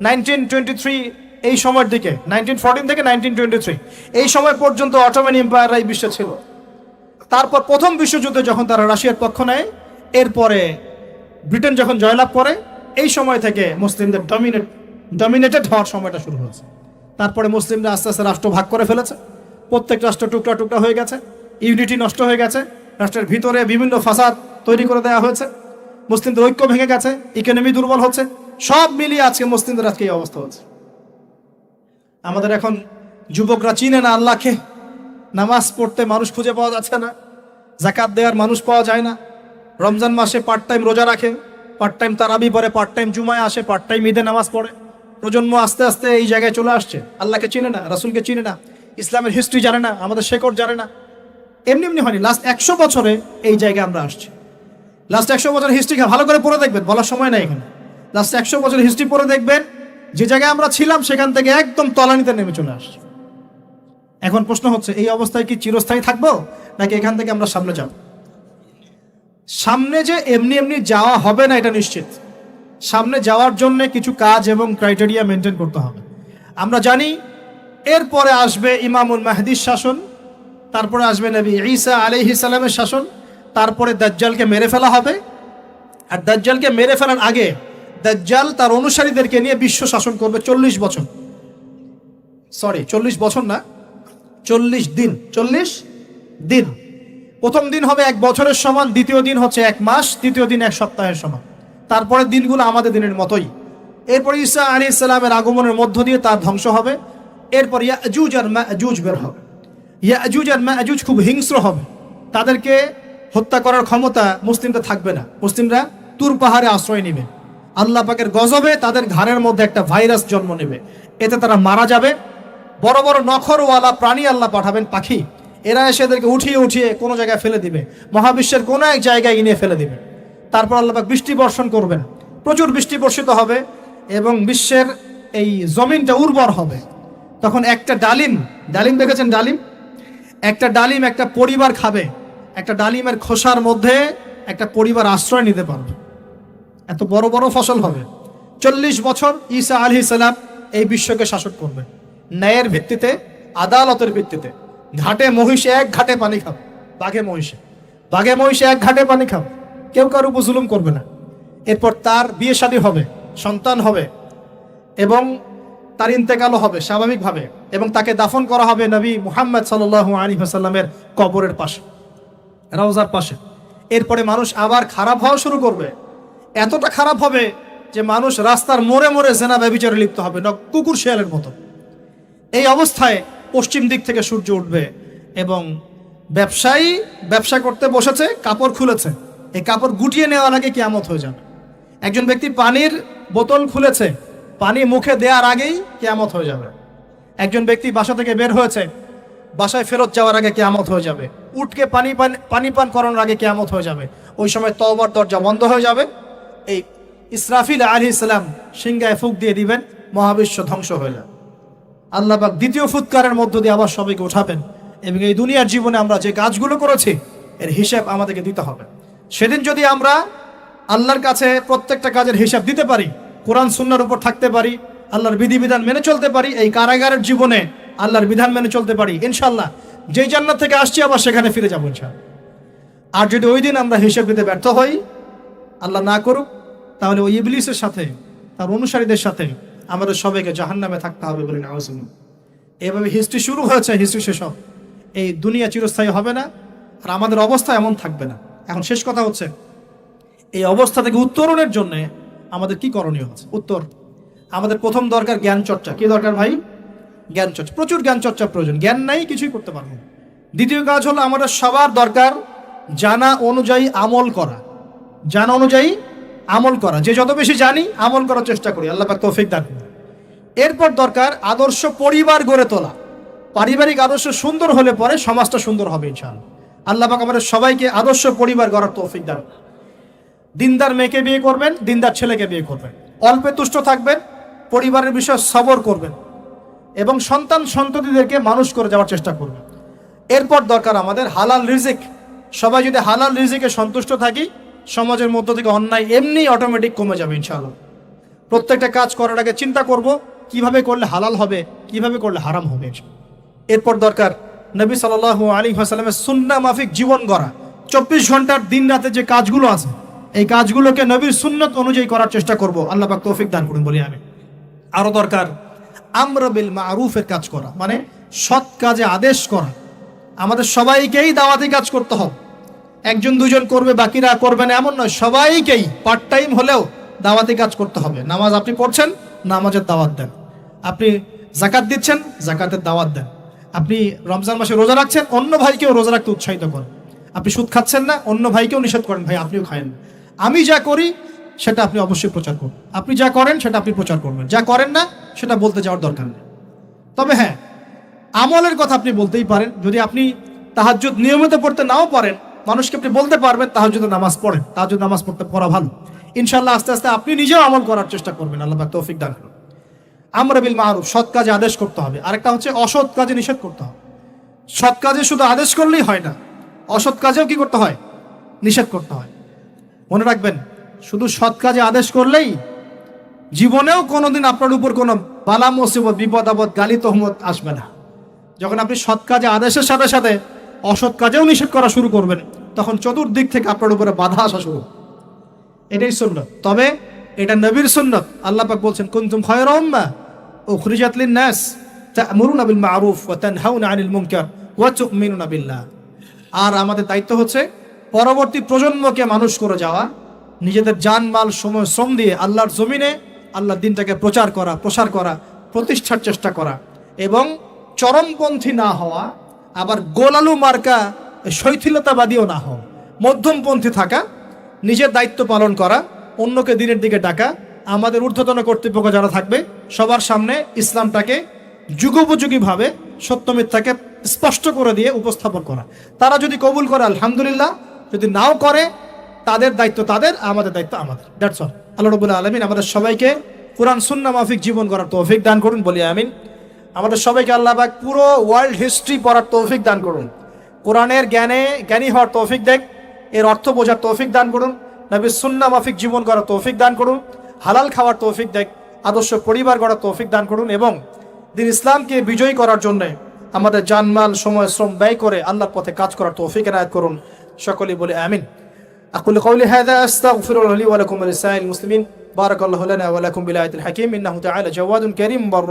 Speaker 1: 1923 এই সময়ের দিকে, 1914 থেকে 1923 এই সময় পর্যন্ত অটোমান এম্পায়ার এই বিশ্বে ছিল। তারপর প্রথম বিশ্বযুদ্ধে যখন তারা রাশিয়ার পক্ষ নেয়, এরপরে ব্রিটেন যখন জয়লাভ করে, এই সময় থেকে মুসলিমদের ডমিনেটেড হওয়ার সময়টা শুরু হয়েছে। তারপরে মুসলিমরা আস্তে আস্তে রাষ্ট্র ভাগ করে ফেলেছে, প্রত্যেক রাষ্ট্র টুকরা টুকরা হয়ে গেছে, ইউনিটি নষ্ট হয়ে গেছে, রাষ্ট্রের ভিতরে বিভিন্ন ফাসাদ তৈরি করে দেওয়া হয়েছে, মুসলিমদের ঐক্য ভেঙে গেছে, ইকোনমি দুর্বল হচ্ছে, সব মিলিয়ে আজকে মুসলিমদের আজকে এই অবস্থা হচ্ছে। আমাদের এখন যুবকরা চিনে না আল্লাহকে, নামাজ পড়তে মানুষ খুঁজে পাওয়া যাচ্ছে না, যাকাত দেওয়ার মানুষ পাওয়া যায় না, রমজান মাসে পার্ট টাইম রোজা রাখে, পার্ট টাইম তারাবি পড়ে, পার্ট টাইম জুমায় আসে, পার্ট টাইম ঈদে নামাজ পড়ে। প্রজন্ম আস্তে আস্তে এই জায়গায় চলে আসছে, আল্লাহকে চিনে না, রাসূলকে চিনে না, ইসলামের হিস্ট্রি জানে না, আমাদের শেকড় জানে না। এমনি এমনি হয়নি, লাস্ট 100 বছরে এই জায়গায় আমরা আসছি। লাস্ট 100 বছরের হিস্ট্রি ভালো করে পড়ে দেখবেন, বলার সময় নাই এখানে। লাস্ট 100 বছরের হিস্ট্রি পড়ে দেখবেন, যে জায়গায় আমরা ছিলাম সেখান থেকে একদম তলানিতে নেমে চলে আসছি। এখন প্রশ্ন হচ্ছে, এই অবস্থায় কি চিরস্থায়ী থাকবো, নাকি এখান থেকে আমরা সামনে যাব? সামনে যে এমনি এমনি যাওয়া হবে না এটা নিশ্চিত। সামনে যাওয়ার জন্য কিছু কাজ এবং ক্রাইটেরিয়া মেনটেন করতে হবে। আমরা জানি এরপরে আসবে ইমামুল মাহদির শাসন, তারপরে আসবে নবী ঈসা আলাইহিস সালামের শাসন, তারপরে দাজ্জালকে মেরে ফেলা হবে। আর দাজ্জালকে মেরে ফেলার আগে দাজ্জাল তার অনুসারীদেরকে নিয়ে বিশ্ব শাসন করবে 40 বছর। 40 বছর না, 40 দিন। 40 দিন। প্রথম দিন হবে 1 বছরের সমান, দ্বিতীয় দিন হচ্ছে 1 মাস, তৃতীয় দিন 1 সপ্তাহের সমান। তারপরে দিনগুলো আমাদের দিনের মতোই। এরপর ঈসা আলাইহিস সালামের আগমনের মধ্য দিয়ে তার ধ্বংস হবে। এরপর ইয়াজুজ আর মাজুজ বের হবে। ইয়াজুজ আর মাজুজ খুব হিংস্র হবে, তাদেরকে হত্যা করার ক্ষমতা মুসলিমদের থাকবে না। মুসলিমরা তুর পাহাড়ে আশ্রয় নেবে, আল্লাহ পাকের গজবে তাদের ঘাড়ের মধ্যে একটা ভাইরাস জন্ম নেবে, এতে তারা মারা যাবে। বড় বড় নখরওয়ালা প্রাণী আল্লাহ পাঠাবেন, পাখি, এরা এসে এদেরকে উঠিয়ে উঠিয়ে কোনো জায়গায় ফেলে দিবে, মহাবিশ্বের কোনো এক জায়গায় এনে ফেলে দিবে। তারপর আল্লাহ পাক বৃষ্টি বর্ষণ করবেন, প্রচুর বৃষ্টি বর্ষিত হবে এবং বিশ্বের এই জমিনটা উর্বর হবে। তখন একটা ডালিম দেখেছেন? ডালিম, একটা ডালিম একটা পরিবার খাবে। একটা ডালিমের খোসার মধ্যে একটা পরিবার আশ্রয় নিতে পারবে, এত বড় বড় ফসল হবে। 40 বছর ঈসা আলাইহিস সালাম এই বিশ্বকে শাসন করবেন, ন্যায়ের ভিত্তিতে, আদালতের ভিত্তিতে। ঘাটে মহিষে এক ঘাটে পানি খাবে, বাঘে মহিষে এক ঘাটে পানি খাবে, কেউ কারোর উপর জুলুম করবে না। এরপর তার বিয়ে শাদী হবে, সন্তান হবে এবং তার ইন্তেকালও হবে স্বাভাবিকভাবে, এবং তাকে দাফন করা হবে নবী মুহাম্মদ সাল্লাল্লাহু আলাইহি ওয়াসাল্লামের কবরের পাশে, রওজার পাশে। এরপরে মানুষ আবার খারাপ হওয়া শুরু করবে, এতটা খারাপ হবে যে মানুষ রাস্তার মোড়ে মোড়ে জেনা ব্যভিচারে লিপ্ত হবে, কুকুর শিয়ালের মতো। এই অবস্থায় পশ্চিম দিক থেকে সূর্য উঠবে এবং ব্যবসায়ী ব্যবসা করতে বসেছে, কাপড় খুলেছে, এই কাপড় গুটিয়ে নেওয়ার আগে কিয়ামত হয়ে যাবে। একজন ব্যক্তি পানির বোতল খুলেছে, পানি মুখে দেওয়ার আগেই কিয়ামত হয়ে যাবে। একজন ব্যক্তি বাসা থেকে বের হয়েছে, বাসায় ফেরত যাওয়ার আগে কিয়ামত হয়ে যাবে। উটকে পানি পান করানোর আগে কিয়ামত হয়ে যাবে। ওই সময় তওবার দরজা বন্ধ হয়ে যাবে। এই ইসরাফিল আলাইহিস সালাম সিংহায় ফুঁক দিয়ে দিবেন, মহাবিশ্ব ধ্বংস হয়ে যাবে। আল্লাহ পাক দ্বিতীয় ফুৎকারের মধ্য দিয়ে আবার সবাইকে উঠাবেন এবং এই দুনিয়ার জীবনে আমরা যে কাজগুলো করেছি এর হিসাব আমাদেরকে দিতে হবে। সেদিন যদি আমরা আল্লাহর কাছে প্রত্যেকটা কাজের হিসাব দিতে পারি, কোরআন সুন্নাহর উপর থাকতে পারি, আল্লাহর বিধিবিধান মেনে চলতে পারি, এই কারাগারের জীবনে আল্লাহর বিধান মেনে চলতে পারি, ইনশাআল্লাহ যেই জান্নাত থেকে আসছি আবার সেখানে ফিরে যাবো ইনশাআল্লাহ। আর যদি ওই দিন আমরা হিসাব দিতে ব্যর্থ হই, আল্লাহ না করুক, তাহলে ওই ইবলিসের সাথে, তার অনুসারীদের সাথে আমাদের সবাইকে জাহান্নামে থাকতে হবে বলে নাউজুবিল্লাহ। এভাবে হিস্ট্রি শুরু হয়েছে, হিস্ট্রি শেষ হবে। এই দুনিয়া চিরস্থায়ী হবে না, আর আমাদের অবস্থা এমন থাকবে না। এখন শেষ কথা হচ্ছে, এই অবস্থা থেকে উত্তরণের জন্য আমাদের কি করণীয় আছে? উত্তর, আমাদের প্রথম দরকার জ্ঞান চর্চা। কি দরকার ভাই? জ্ঞান চর্চা, প্রচুর জ্ঞান চর্চা প্রয়োজন। জ্ঞান নাই কিছুই করতে পারবো না। দ্বিতীয় কাজ হলো আমাদের সবার দরকার জানা অনুযায়ী আমল করা। জানা অনুযায়ী আমল করা, যে যত বেশি জানি আমল করার চেষ্টা করি, আল্লাহ পাক তৌফিক দান করুন। এরপর দরকার আদর্শ পরিবার গড়ে তোলা। পারিবারিক আদর্শ সুন্দর হলে পরে সমাজটা সুন্দর হবে ইনশাআল্লাহ। আল্লাহ পাক আমাদের সবাইকে আদর্শ পরিবার গড়ার তৌফিক দান। দিনদার মেয়েকে বিয়ে করবেন, দিনদার ছেলেকে বিয়ে করবেন, অল্পে তুষ্ট থাকবেন, পরিবারের বিষয়ে সবর করবেন এবং সন্তান সন্ততিদেরকে মানুষ করে যাওয়ার চেষ্টা করবেন। এরপর দরকার আমাদের হালাল রিজিক। সবাই যদি হালাল রিজিকে সন্তুষ্ট থাকি, সমাজের মধ্য থেকে অন্যায় এমনি অটোমেটিক কমে যাবে ইনশাআল্লাহ। প্রত্যেকটা কাজ করার আগে চিন্তা করব কিভাবে করলে হালাল হবে, কিভাবে করলে হারাম হবে। এরপর দরকার নবী সাল্লাল্লাহু আলাইহি ওয়াসাল্লামের সুন্নাহ মাফিক জীবন গড়া। 24 ঘন্টার দিন রাতে যে কাজগুলো আছে, এই কাজগুলোকে নবীর সুন্নত অনুযায়ী করার চেষ্টা করব। আল্লাহ পাক তৌফিক দান করুন বলি আমি। আরো দরকার আমর বিল মারুফের কাজ করা, মানে সৎ কাজে আদেশ করা। আমাদের সবাইকেই দাওয়াতি কাজ করতে হবে। একজন দুজন করবে, বাকিরা করবে না এমন নয়, সবাইকেই পার্ট টাইম হলেও দাওয়াতি কাজ করতে হবে। নামাজ আপনি পড়ছেন, নামাজের দাওয়াত দেন। আপনি যাকাত দিচ্ছেন, যাকাতের দাওয়াত দেন। আপনি রমজান মাসে রোজা রাখছেন, অন্য ভাইকেও রোজা রাখতে উৎসাহিত করেন। আপনি সুদ খাচ্ছেন না, অন্য ভাইকেও নিষেধ করেন, ভাই আপনিও খায়েন। আমি যা করি সেটা আপনি অবশ্যই প্রচার করুন। আপনি যা করেন সেটা আপনি প্রচার করবেন, যা করেন না সেটা বলতে যাওয়ার দরকার নেই। তবে হ্যাঁ, আমলের কথা আপনি বলতেই পারেন। যদি আপনি তাহাজ্জুদ নিয়মিত পড়তে নাও পারেন, মানুষকে আপনি বলতে পারবেন তাহাজ্জুদ নামাজ পড়েন, তাহাজ্জুদ নামাজ পড়া ভালো। ইনশাআল্লাহ আস্তে আস্তে আপনি নিজেও আমল করার চেষ্টা করবেন। আল্লাহ পাক তৌফিক দান করুন। আমর বিল মারুফ, সৎ কাজে আদেশ করতে হবে। আরেকটা হচ্ছে অসৎ কাজে নিষেধ করতে হবে। সৎ কাজে শুধু আদেশ করলেই হয় না, অসৎ কাজেও কি করতে হয়? নিষেধ করতে হয়। মনে রাখবেন, শুধু সৎ কাজে আদেশ করলেই জীবনেও কোনোদিন আপনার উপর কোনো বালা মুসিবত, বিপদ আপদ, গালি তহমত আসবে না। যখন আপনি সৎ কাজে আদেশের সাথে সাথে অসৎ কাজেও নিষেধ করা শুরু করবেন, তখন চতুর্দিক থেকে আপনার উপরে বাধা আসা শুরু। এটাই সুন্নত। তবে এটা নবীর সুন্নত। আল্লাহ পাক বলছেন, কুনতুম খায়রা উম্মাহ উখরিজাত লিন-নাস তা'মুরুনা বিল মা'রুফ ওয়া তানহাউনা আনিল মুনকার ওয়া তু'মিনুনা বিল্লাহ। আর আমাদের দায়িত্ব হচ্ছে পরবর্তী প্রজন্মকে মানুষ করে যাওয়া, নিজেদের জান মাল সময় শ্রম দিয়ে আল্লাহর জমিনে আল্লাহর দিনটাকে প্রচার করা, প্রসার করা, প্রতিষ্ঠার চেষ্টা করা এবং চরমপন্থী না হওয়া, আবার গোলালু মার্কা শৈথিলতাবাদীও না হওয়া, মধ্যমপন্থী থাকা, নিজের দায়িত্ব পালন করা, অন্যকে দিনের দিকে ডাকা। আমাদের ঊর্ধ্বতন কর্তৃপক্ষ যারা থাকবে সবার সামনে ইসলামটাকে যুগোপযোগীভাবে সত্য মিথ্যাকে স্পষ্ট করে দিয়ে উপস্থাপন করা। তারা যদি কবুল করে আলহামদুলিল্লাহ, যদি নাও করে তাদের দায়িত্ব তাদের, আমাদের দায়িত্ব আমাদের। That's all. আল্লাহ রাব্বুল আলামিন আমাদের সবাইকে কুরআন সুন্নাহ মাফিক জীবন গড়ার তৌফিক দান করুন বলি আমিন। আমাদের সবাইকে আল্লাহ পাক পুরো ওয়ার্ল্ড হিস্ট্রি পড়ার তৌফিক দান করুন। কোরআনের জ্ঞানী হওয়ার তৌফিক দেন, এর অর্থ বোঝার তৌফিক দান করুন, নবীর সুন্নাহ মাফিক জীবন গড়ার তৌফিক দান করুন, হালাল খাওয়ার তৌফিক দেন, আদর্শ পরিবার গড়ার তৌফিক দান করুন এবং দিন ইসলামকে বিজয়ী করার জন্য আমাদের জানমাল সময় শ্রম ব্যয় করে আল্লাহর পথে কাজ করার তৌফিক এনায়েত করুন। সকলেই বলে আমিন। أقول قولي هذا أستغفر الله لي ولكم ولسائر المسلمين. بارك الله لنا ولكم بالآية الحكيم إنه تعالى جواد كريم بر